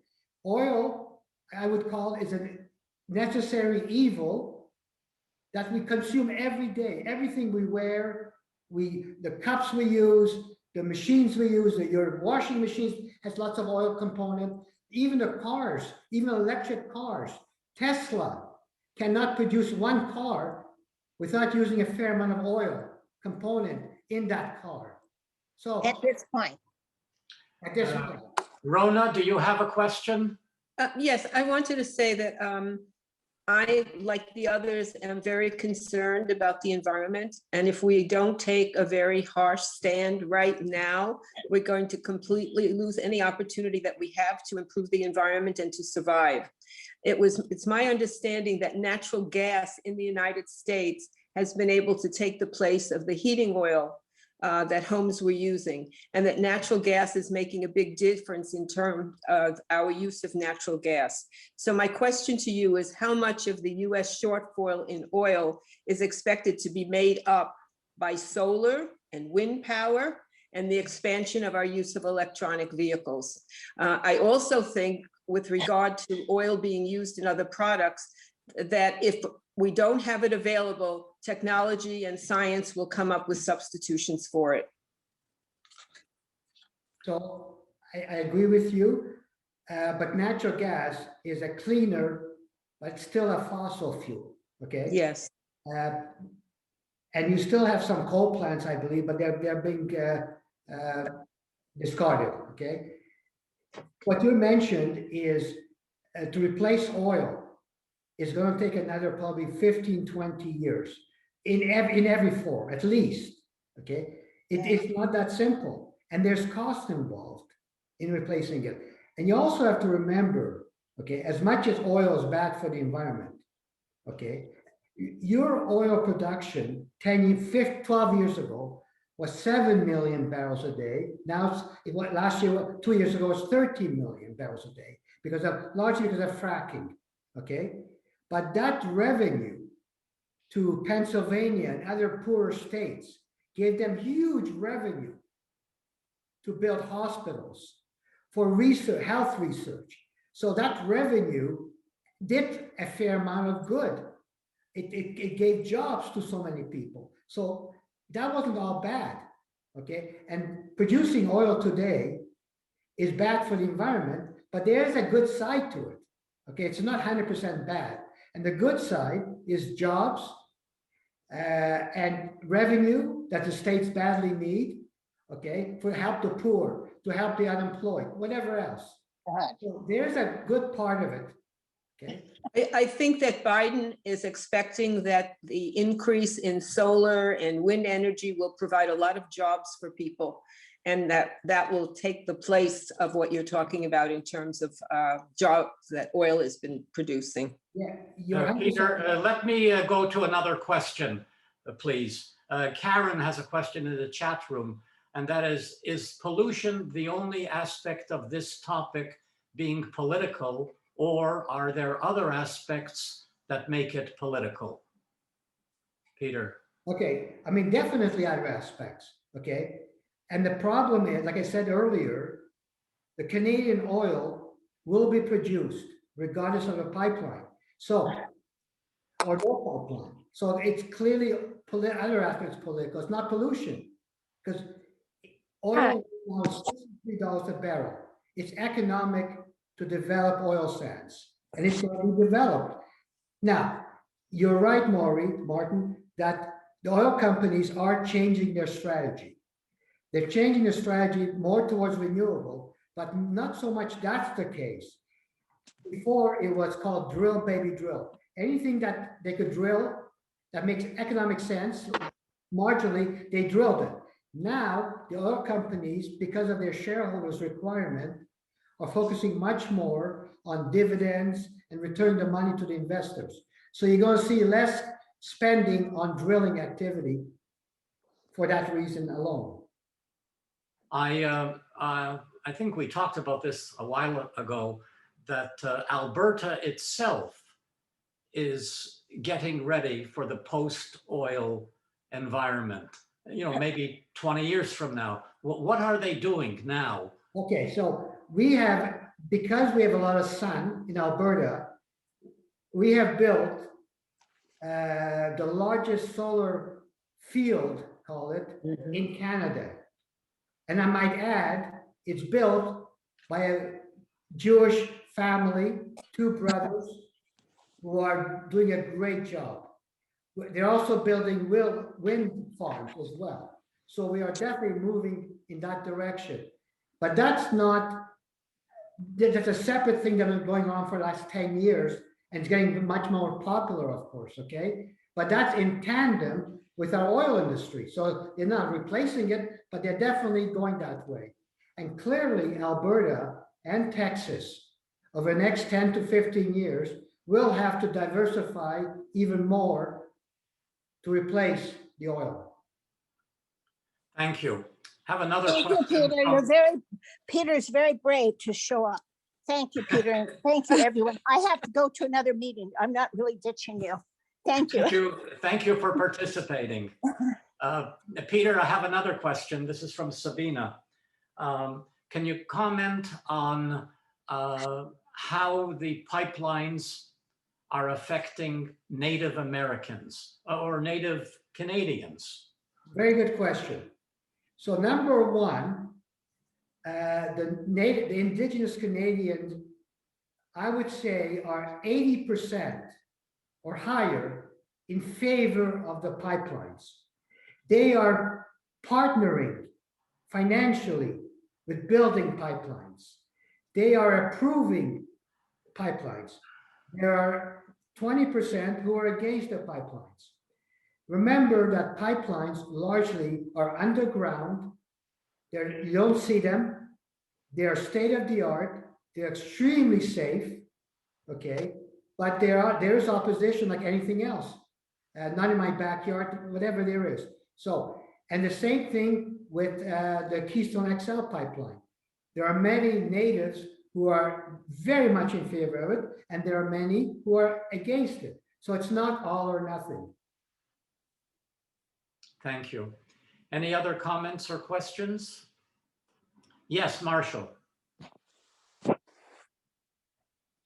Oil, I would call, is a necessary evil that we consume every day. Everything we wear, the cups we use, the machines we use, your washing machines has lots of oil component. Even the cars, even electric cars, Tesla cannot produce one car without using a fair amount of oil component in that car. So At this point. at this point. Rona, do you have a question? Yes, I wanted to say that I, like the others, am very concerned about the environment. And if we don't take a very harsh stand right now, we're going to completely lose any opportunity that we have to improve the environment and to survive. It's my understanding that natural gas in the United States has been able to take the place of the heating oil that homes were using, and that natural gas is making a big difference in terms of our use of natural gas. So my question to you is, how much of the US shortfall in oil is expected to be made up by solar and wind power and the expansion of our use of electronic vehicles? I also think, with regard to oil being used in other products, that if we don't have it available, technology and science will come up with substitutions for it. So I agree with you, but natural gas is a cleaner, but still a fossil fuel, okay? Yes. And you still have some coal plants, I believe, but they're being discarded, okay? What you mentioned is to replace oil is going to take another probably 15, 20 years in every form, at least, okay? It's not that simple. And there's cost involved in replacing it. And you also have to remember, okay, as much as oil is bad for the environment, okay, your oil production 12 years ago was 7 million barrels a day. Now, last year, 2 years ago, it was 13 million barrels a day, largely because of fracking, okay? But that revenue to Pennsylvania and other poorer states gave them huge revenue to build hospitals, for research, health research. So that revenue did a fair amount of good. It gave jobs to so many people. So that wasn't all bad, okay? And producing oil today is bad for the environment, but there's a good side to it, okay? It's not 100% bad. And the good side is jobs and revenue that the states badly need, okay, to help the poor, to help the unemployed, whatever else. So there's a good part of it, okay? I think that Biden is expecting that the increase in solar and wind energy will provide a lot of jobs for people, and that will take the place of what you're talking about in terms of jobs that oil has been producing. Yeah, Peter, let me go to another question, please. Karen has a question in the chat room, and that is pollution the only aspect of this topic being political, or are there other aspects that make it political? Peter. Okay, I mean, definitely other aspects, okay? And the problem is, like I said earlier, the Canadian oil will be produced regardless of a pipeline. So, or no pipeline. So it's clearly other aspects political. It's not pollution, because oil now is $63 a barrel. It's economic to develop oil sands, and it's going to be developed. Now, you're right, Martin, that the oil companies are changing their strategy. They're changing the strategy more towards renewable, but not so much that's the case. Before it was called drill, baby, drill. Anything that they could drill that makes economic sense, marginally, they drilled it. Now, the oil companies, because of their shareholders' requirement, are focusing much more on dividends and returning the money to the investors. So you're going to see less spending on drilling activity for that reason alone. I think we talked about this a while ago, that Alberta itself is getting ready for the post-oil environment. You know, maybe 20 years from now. What are they doing now? Okay, so we have, because we have a lot of sun in Alberta, we have built the largest solar field, call it, in Canada. And I might add, it's built by a Jewish family, 2 brothers who are doing a great job. They're also building wind farms as well. So we are definitely moving in that direction. But that's a separate thing that has been going on for the last 10 years, and it's getting much more popular, of course, okay? But that's in tandem with our oil industry. So they're not replacing it, but they're definitely going that way. And clearly Alberta and Texas over the next 10 to 15 years will have to diversify even more to replace the oil. Thank you. Have another Thank you, question. Peter. Peter's very brave to show up. Thank you, Peter. And thank you, everyone. I have to go to another meeting. I'm not really ditching you. Thank you. Thank you for participating. Peter, I have another question. This is from Sabina. Can you comment on how the pipelines are affecting Native Americans or Native Canadians? Very good question. So number one, the Indigenous Canadians, I would say, are 80% or higher in favor of the pipelines. They are partnering financially with building pipelines. They are approving pipelines. There are 20% who are against the pipelines. Remember that pipelines largely are underground. You don't see them. They are state-of-the-art. They're extremely safe, okay? But there is opposition like anything else. Not in my backyard, whatever there is. So, and the same thing with the Keystone XL pipeline. There are many natives who are very much in favor of it, and there are many who are against it. So it's not all or nothing. Thank you. Any other comments or questions? Yes, Marshall.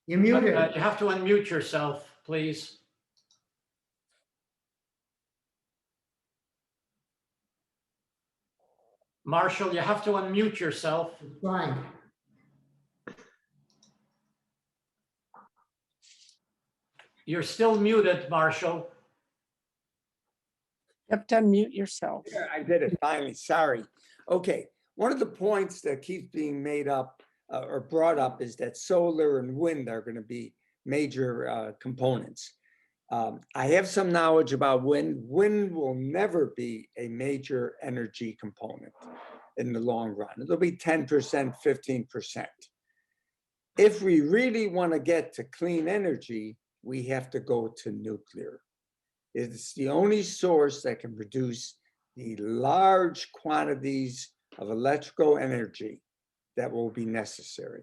You're muted. You have to unmute yourself, please. Marshall, you have to unmute yourself. Fine. You're still muted, Marshall. You have to unmute yourself. Yeah, I did it finally. Sorry. Okay. One of the points that keeps being made up or brought up is that solar and wind are going to be major components. I have some knowledge about wind. Wind will never be a major energy component in the long run. It'll be 10%, 15%. If we really want to get to clean energy, we have to go to nuclear. It's the only source that can produce the large quantities of electrical energy that will be necessary.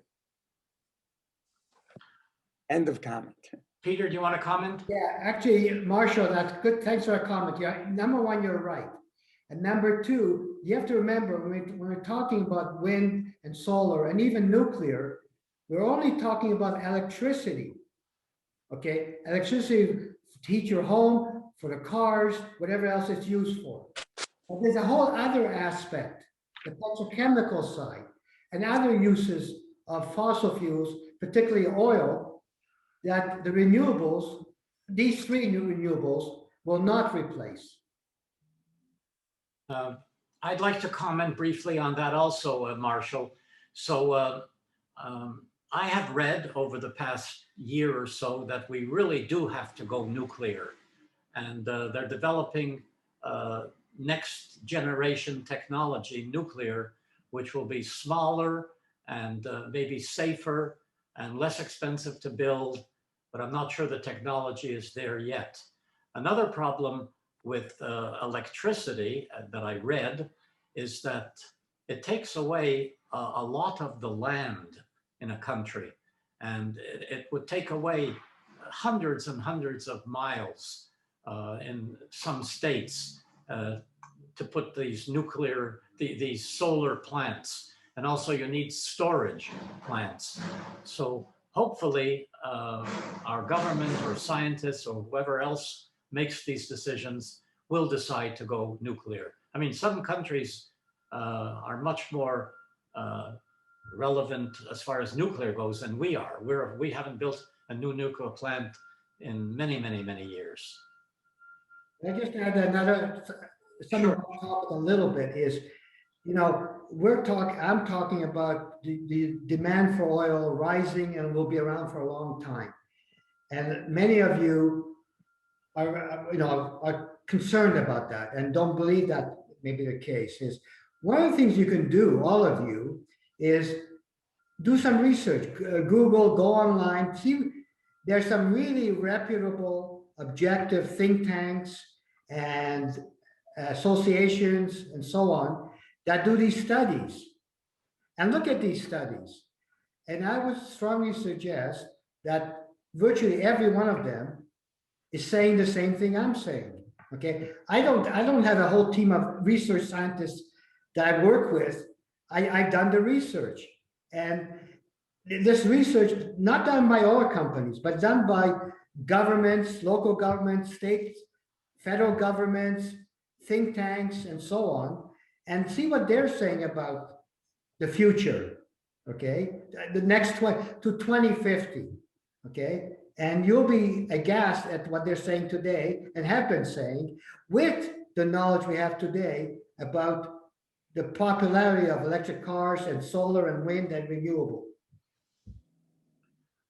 End of comment. Peter, do you want to comment? Yeah, actually, Marshall, that's good. Thanks for that comment. Yeah, number one, you're right. And number two, you have to remember when we're talking about wind and solar and even nuclear, we're only talking about electricity. Okay, electricity to heat your home, for the cars, whatever else it's used for. But there's a whole other aspect, the petrochemical side, and other uses of fossil fuels, particularly oil, that the renewables, these 3 new renewables, will not replace. I'd like to comment briefly on that also, Marshall. So I have read over the past year or so that we really do have to go nuclear. And they're developing next generation technology, nuclear, which will be smaller and maybe safer and less expensive to build, but I'm not sure the technology is there yet. Another problem with electricity that I read is that it takes away a lot of the land in a country, and it would take away hundreds and hundreds of miles in some states to put these these solar plants, and also you need storage plants. So hopefully our government or scientists or whoever else makes these decisions will decide to go nuclear. I mean, some countries are much more relevant as far as nuclear goes than we are. We haven't built a new nuclear plant in many, many, many years. I just add another, something I'll talk a little bit is, you know, I'm talking about the demand for oil rising and will be around for a long time. And many of you are concerned about that and don't believe that may be the case. Is one of the things you can do, all of you, is do some research. Google, go online, see, there's some really reputable, objective think tanks and associations and so on that do these studies. And look at these studies. And I would strongly suggest that virtually every one of them is saying the same thing I'm saying. Okay, I don't have a whole team of research scientists that I work with. I've done the research, and this research not done by oil companies, but done by governments, local governments, states, federal governments, think tanks, and so on, and see what they're saying about the future. Okay, the next to 2050. Okay. And you'll be aghast at what they're saying today and have been saying with the knowledge we have today about the popularity of electric cars and solar and wind and renewable.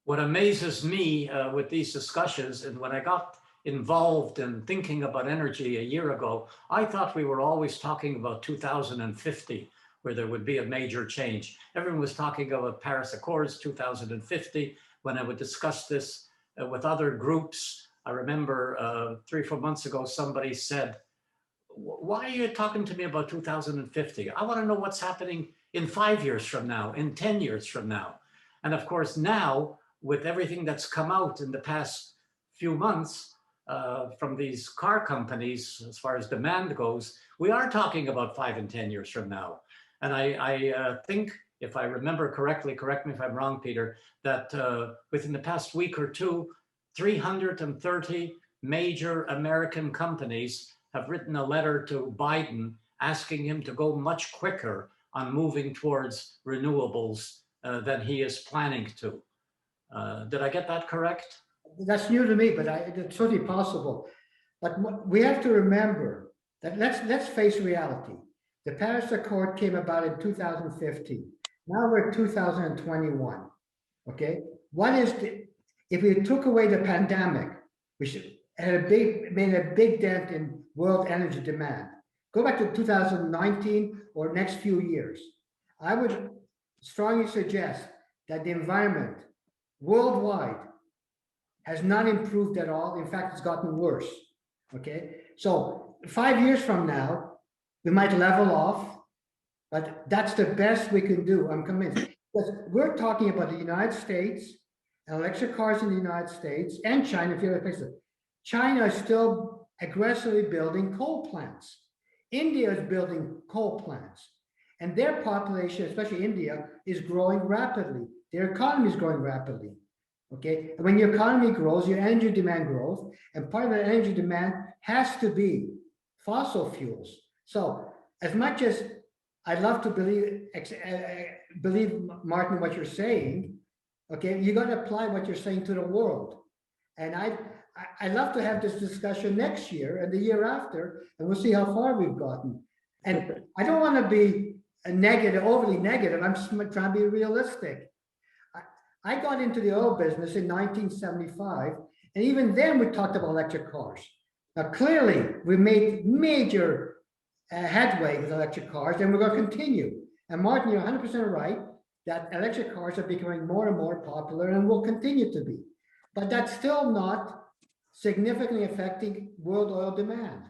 What amazes me with these discussions, and when I got involved in thinking about energy a year ago, I thought we were always talking about 2050, where there would be a major change. Everyone was talking about Paris Accords 2050. When I would discuss this with other groups, I remember 3 or 4 months ago, somebody said, why are you talking to me about 2050? I want to know what's happening in 5 years from now, in 10 years from now. And of course, now, with everything that's come out in the past few months from these car companies, as far as demand goes, we are talking about 5 and 10 years from now. And I think, if I remember correctly, correct me if I'm wrong, Peter, that within the past week or two, 330 major American companies have written a letter to Biden asking him to go much quicker on moving towards renewables than he is planning to. Did I get that correct? That's new to me, but it's certainly possible. But we have to remember that let's face reality. The Paris Accord came about in 2015. Now we're in 2021. Okay, if we took away the pandemic, which had made a big dent in world energy demand, go back to 2019 or next few years, I would strongly suggest that the environment worldwide has not improved at all. In fact, it's gotten worse. Okay, so 5 years from now, we might level off, but that's the best we can do. I'm convinced. Because we're talking about the United States, electric cars in the United States, and China, if you other places. China is still aggressively building coal plants. India is building coal plants. And their population, especially India, is growing rapidly. Their economy is growing rapidly. Okay, and when your economy grows, your energy demand grows, and part of that energy demand has to be fossil fuels. So as much as I love to believe, Martin, what you're saying, okay, you got to apply what you're saying to the world. And I love to have this discussion next year and the year after, and we'll see how far we've gotten. And I don't want to be a negative, overly negative. I'm just trying to be realistic. I got into the oil business in 1975, and even then we talked about electric cars. Now, clearly, we made major headway with electric cars, and we're going to continue. And Martin, you're 100% right that electric cars are becoming more and more popular and will continue to be. But that's still not significantly affecting world oil demand.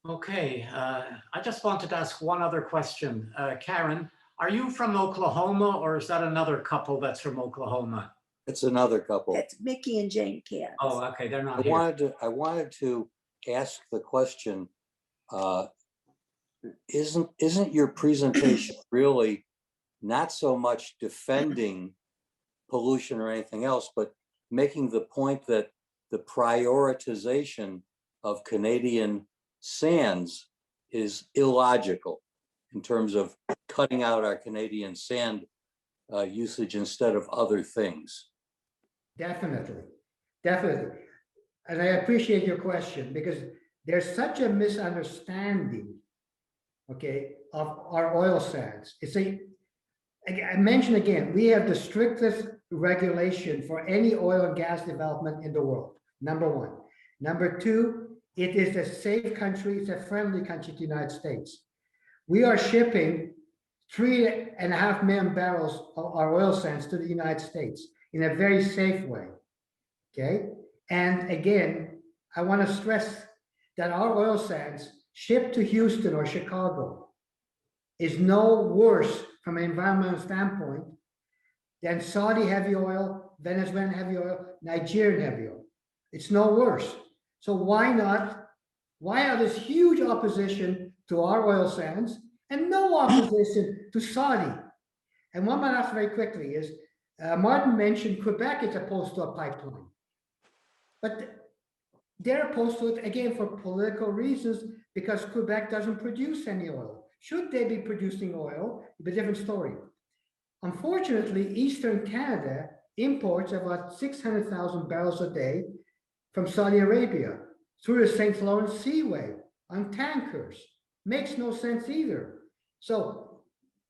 Okay, I just wanted to ask one other question. Karen, are you from Oklahoma, or is that another couple that's from Oklahoma? It's another couple. That's Mickey and Jane Katz. Oh, okay, they're not I here. wanted to ask the question, isn't your presentation really not so much defending pollution or anything else, but making the point that the prioritization of Canadian sands is illogical in terms of cutting out our Canadian sand usage instead of other things? Definitely, definitely. And I appreciate your question because there's such a misunderstanding, okay, of our oil sands. I mentioned again, we have the strictest regulation for any oil and gas development in the world, number one. Number two, it is a safe country, it's a friendly country to the United States. We are shipping 3.5 million barrels of our oil sands to the United States in a very safe way, okay? And again, I want to stress that our oil sands shipped to Houston or Chicago is no worse from an environmental standpoint than Saudi heavy oil, Venezuelan heavy oil, Nigerian heavy oil. It's no worse. So why not? Why are this huge opposition to our oil sands and no opposition to Saudi? And one might ask very quickly is, Martin mentioned Quebec is opposed to a pipeline. But they're opposed to it, again, for political reasons, because Quebec doesn't produce any oil. Should they be producing oil? It's a different story. Unfortunately, Eastern Canada imports about 600,000 barrels a day from Saudi Arabia through the St. Lawrence Seaway on tankers. Makes no sense either. So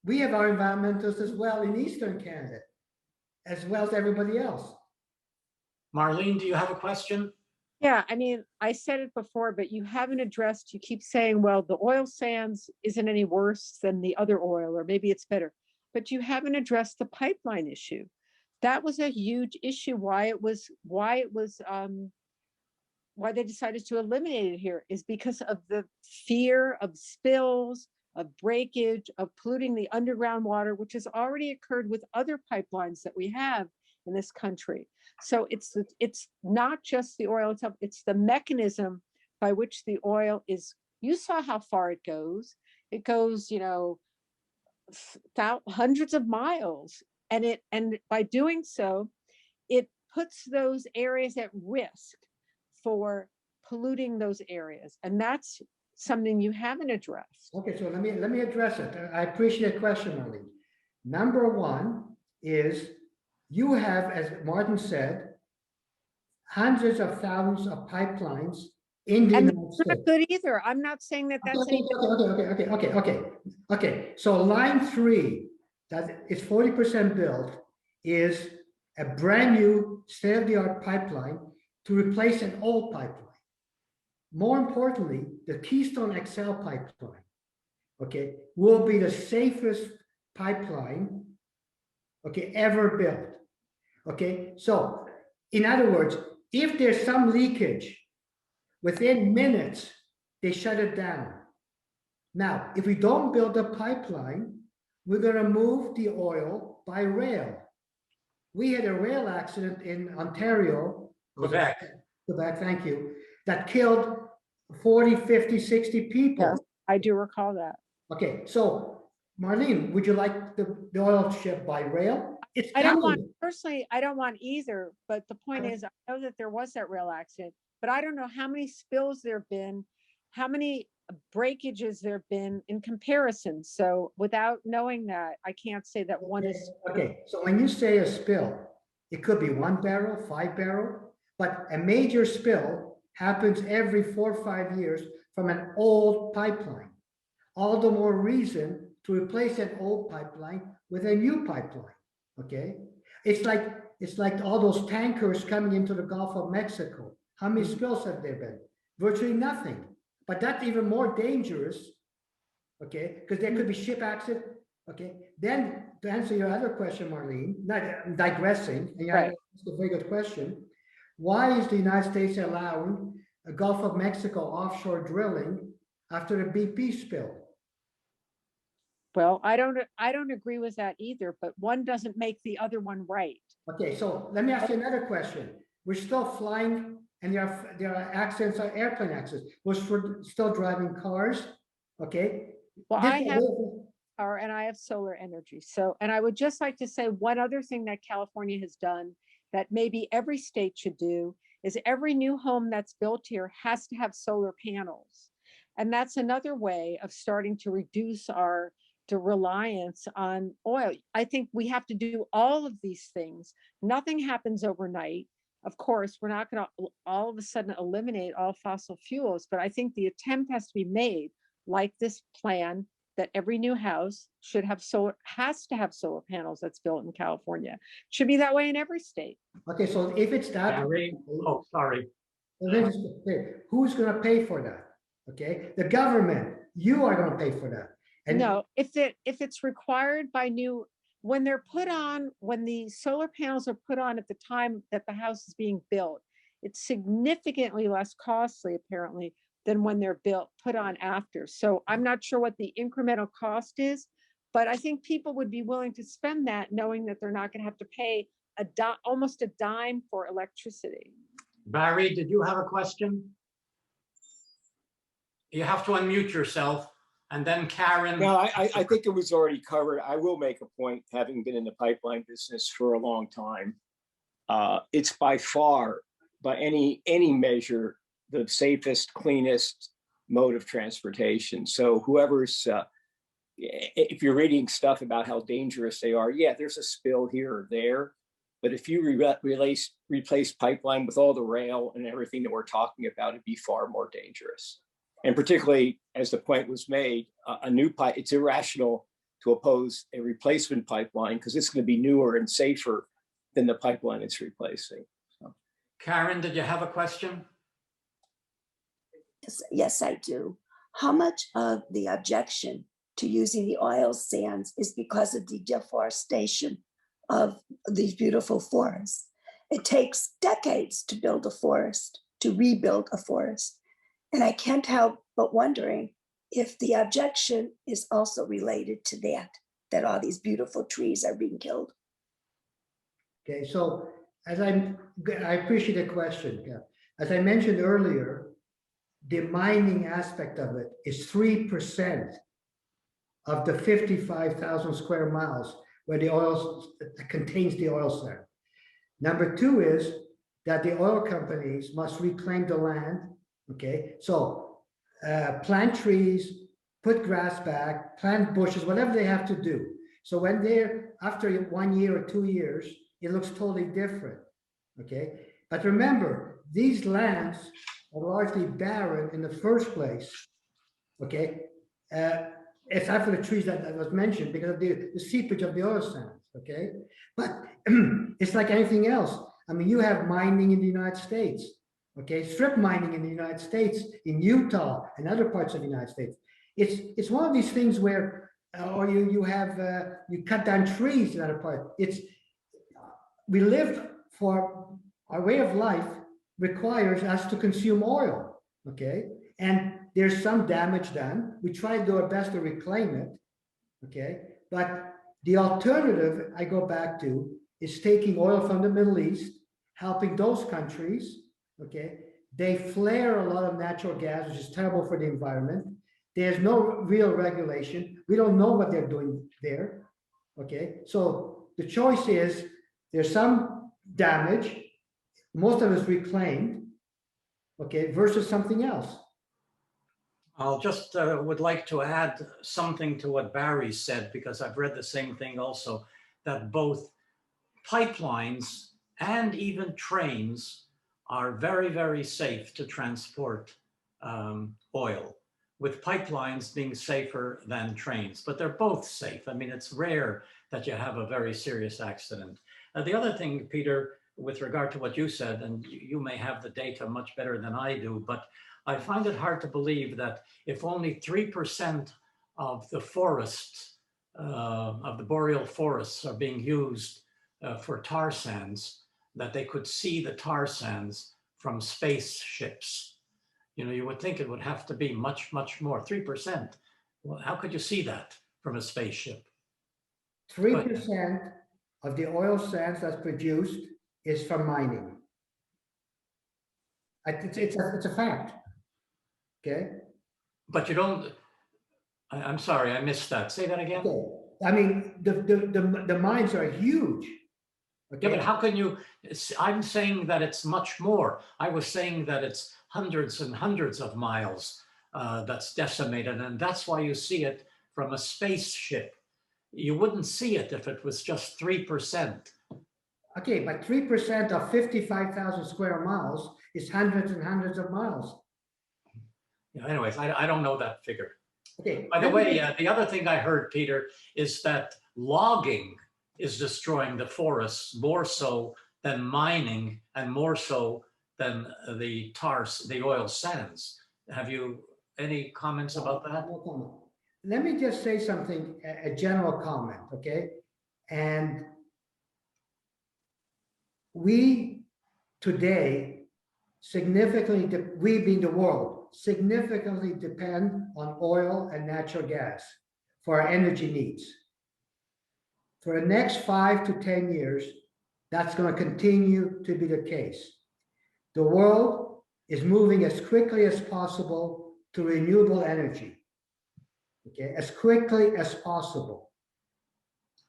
we have our environmentalists as well in Eastern Canada, as well as everybody else. Marlene, do you have a question? Yeah, I mean, I said it before, but you haven't addressed, you keep saying, well, the oil sands isn't any worse than the other oil, or maybe it's better, but you haven't addressed the pipeline issue. That was a huge issue, why they decided to eliminate it here is because of the fear of spills, of breakage, of polluting the underground water, which has already occurred with other pipelines that we have in this country. So it's not just the oil itself, it's the mechanism by which the oil is, you saw how far it goes. It goes, you know, hundreds of miles. And by doing so, it puts those areas at risk for polluting those areas. And that's something you haven't addressed. Okay, so let me address it. I appreciate the question, Marlene. Number one is you have, as Martin said, hundreds of thousands of pipelines in the United States. Not good either. I'm not saying that that's Okay. So line 3, that is 40% built, is a brand new state-of-the-art pipeline to replace an old pipeline. More importantly, the Keystone XL pipeline, okay, will be the safest pipeline, okay, ever built. Okay, so in other words, if there's some leakage, within minutes, they shut it down. Now, if we don't build a pipeline, we're going to move the oil by rail. We had a rail accident in Ontario, Quebec, thank you, that killed 40, 50, 60 people. Yes, I do recall that. Okay, so Marlene, would you like the oil ship by rail? I don't want, personally, I don't want either, but the point is, I know that there was that rail accident, but I don't know how many spills there have been, how many breakages there have been in comparison. So without knowing that, I can't say that one is. Okay, so when you say a spill, it could be 1 barrel, 5 barrel, but a major spill happens every 4 or 5 years from an old pipeline. All the more reason to replace an old pipeline with a new pipeline, okay? It's like all those tankers coming into the Gulf of Mexico. How many spills have there been? Virtually nothing. But that's even more dangerous, okay? Because there could be ship accident, okay? Then to answer your other question, Marlene, not digressing, and Right. it's a very good question. Why is the United States allowing a Gulf of Mexico offshore drilling after the BP spill? Well, I don't agree with that either, but one doesn't make the other one right. Okay, so let me ask you another question. We're still flying and there are accidents, airplane accidents. We're still driving cars, okay? Well, This I is have a- power and I have solar energy. So, and I would just like to say one other thing that California has done that maybe every state should do is every new home that's built here has to have solar panels. And that's another way of starting to reduce the reliance on oil. I think we have to do all of these things. Nothing happens overnight. Of course, we're not going to all of a sudden eliminate all fossil fuels, but I think the attempt has to be made, like this plan, that every new house should have has to have solar panels that's built in California. Should be that way in every state. Okay, so if it's that, Barry, oh, sorry. who's going to pay for that? Okay, the government, you are going to pay for that. And No, if it's required by when they're put on, when the solar panels are put on at the time that the house is being built, it's significantly less costly apparently than when they're put on after. So I'm not sure what the incremental cost is, but I think people would be willing to spend that knowing that they're not going to have to pay almost a dime for electricity. Barry, did you have a question? You have to unmute yourself, and then Karen. No, I think it was already covered. I will make a point, having been in the pipeline business for a long time. It's by far, by any measure, the safest, cleanest mode of transportation. So whoever's, if you're reading stuff about how dangerous they are, yeah, there's a spill here or there. But if you replace pipeline with all the rail and everything that we're talking about, it'd be far more dangerous. And particularly, as the point was made, a new pipe, it's irrational to oppose a replacement pipeline because it's going to be newer and safer than the pipeline it's replacing. So. Karen, did you have a question? Yes, I do. How much of the objection to using the oil sands is because of the deforestation of these beautiful forests? It takes decades to build a forest, to rebuild a forest. And I can't help but wondering if the objection is also related to that all these beautiful trees are being killed. okay, so as I appreciate the question. Yeah. As I mentioned earlier, the mining aspect of it is 3% of the 55,000 square miles where the oil contains the oil sand. Number two is that the oil companies must reclaim the land. Okay, so plant trees, put grass back, plant bushes, whatever they have to do. So when they're after 1 year or 2 years, it looks totally different. Okay, but remember, these lands are largely barren in the first place. Okay, except for the trees that was mentioned because of the seepage of the oil sands. Okay, but it's like anything else. I mean, you have mining in the United States. Okay, strip mining in the United States, in Utah, and other parts of the United States. It's one of these things where, or you cut down trees in other parts. We live for our way of life requires us to consume oil. Okay, and there's some damage done. We try to do our best to reclaim it. Okay, but the alternative I go back to is taking oil from the Middle East, helping those countries. Okay, they flare a lot of natural gas, which is terrible for the environment. There's no real regulation. We don't know what they're doing there. Okay, so the choice is there's some damage, most of it is reclaimed, okay, versus something else. I'll just would like to add something to what Barry said, because I've read the same thing also, that both pipelines and even trains are very, very safe to transport oil, with pipelines being safer than trains, but they're both safe. I mean, it's rare that you have a very serious accident. The other thing, Peter, with regard to what you said, and you may have the data much better than I do, but I find it hard to believe that if only 3% of the forests, of the boreal forests are being used for tar sands, that they could see the tar sands from spaceships. You know, you would think it would have to be much, much more, 3%. Well, how could you see that from a spaceship? 3% of the oil sands that's produced is from mining. It's a fact. Okay. But you don't, I'm sorry, I missed that. Say that again. Okay. I mean, the mines are huge. Okay. Yeah, but how can you, I'm saying that it's much more. I was saying that it's hundreds and hundreds of miles that's decimated, and that's why you see it from a spaceship. You wouldn't see it if it was just 3%. Okay, but 3% of 55,000 square miles is hundreds and hundreds of miles. Yeah, anyways, I don't know that figure. Okay. By the way, the other thing I heard, Peter, is that logging is destroying the forests more so than mining and more so than the oil sands. Have you any comments about that? No comment. Let me just say something, a general comment, okay? And we today significantly, we being the world, significantly depend on oil and natural gas for our energy needs. For the next 5 to 10 years, that's going to continue to be the case. The world is moving as quickly as possible to renewable energy. Okay, as quickly as possible.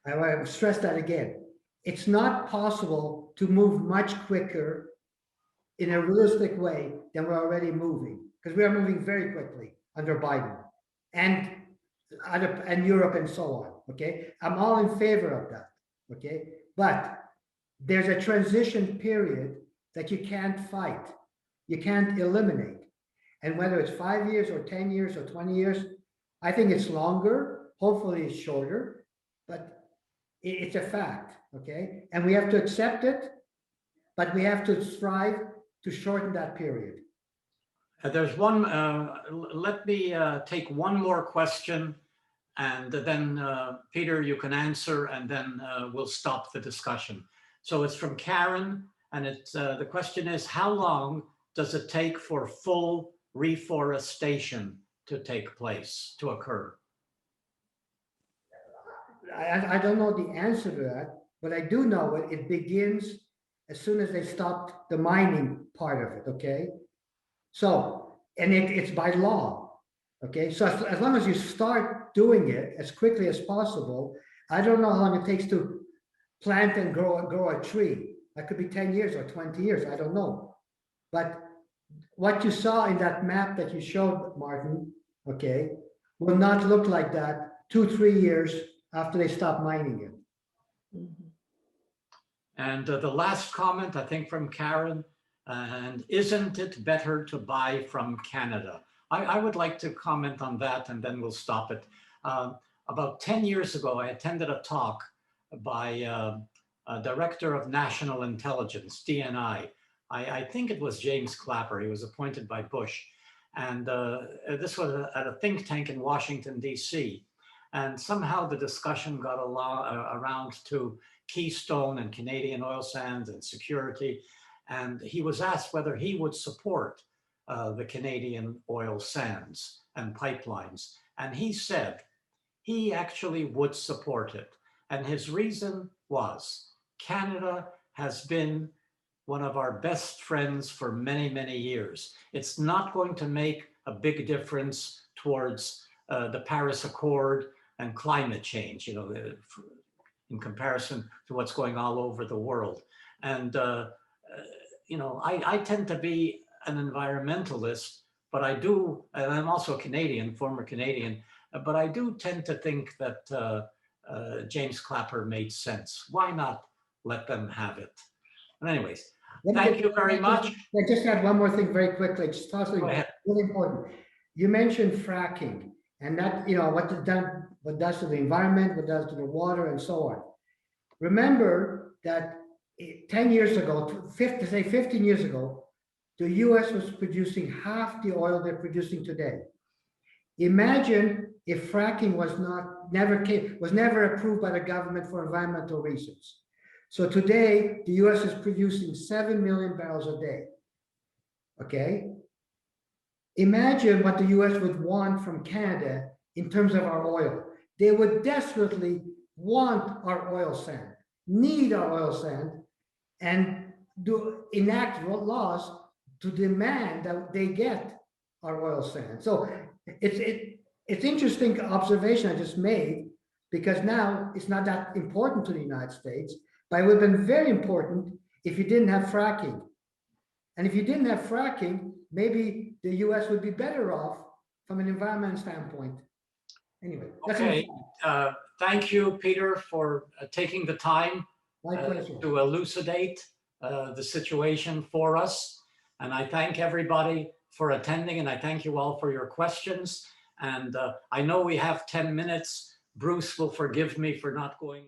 I want to stress that again. It's not possible to move much quicker in a realistic way than we're already moving, because we are moving very quickly under Biden and Europe and so on. Okay, I'm all in favor of that. Okay, but there's a transition period that you can't fight, you can't eliminate, and whether it's 5 years or 10 years or 20 years, I think it's longer. Hopefully, it's shorter, but it's a fact. Okay, and we have to accept it, but we have to strive to shorten that period. There's one, let me take one more question, and then Peter, you can answer, and then we'll stop the discussion. So it's from Karen, and it's the question is, how long does it take for full reforestation to take place, to occur? I don't know the answer to that, but I do know it begins as soon as they stopped the mining part of it, okay? So, and it's by law, okay? So as long as you start doing it as quickly as possible, I don't know how long it takes to plant and grow a tree. That could be 10 years or 20 years, I don't know. But what you saw in that map that you showed, Martin, okay, will not look like that 2-3 years after they stop mining it. And the last comment, I think from Karen, and isn't it better to buy from Canada? I would like to comment on that, and then we'll stop it. About 10 years ago, I attended a talk by a Director of National Intelligence, DNI. I think it was James Clapper. He was appointed by Bush. And this was at a think tank in Washington, D.C. And somehow the discussion got around to Keystone and Canadian oil sands and security. And he was asked whether he would support the Canadian oil sands and pipelines. And he said he actually would support it. And his reason was Canada has been one of our best friends for many, many years. It's not going to make a big difference towards the Paris Accord and climate change, you know, in comparison to what's going all over the world. And, you know, I tend to be an environmentalist, but I do, and I'm also a Canadian, former Canadian, but I do tend to think that James Clapper made sense. Why not let them have it? But anyways, thank you very much. I just add one more thing very quickly. Just possibly Really important. You mentioned fracking, and that, what it done, what does to the environment, what does to the water, and so on. Remember that 10 years ago, 15 years ago, the US was producing half the oil they're producing today. Imagine if fracking was never approved by the government for environmental reasons. So today, the US is producing 7 million barrels a day. Okay? Imagine what the US would want from Canada in terms of our oil. They would desperately want our oil sand, need our oil sand, and enact laws to demand that they get our oil sand. So it's interesting observation I just made, because now it's not that important to the United States, but it would have been very important if you didn't have fracking. And if you didn't have fracking, maybe the US would be better off from an environmental standpoint. Anyway. Okay, thank you, Peter, for taking the time to elucidate the situation for us. And I thank everybody for attending, and I thank you all for your questions. And I know we have 10 minutes. Bruce will forgive me for not going.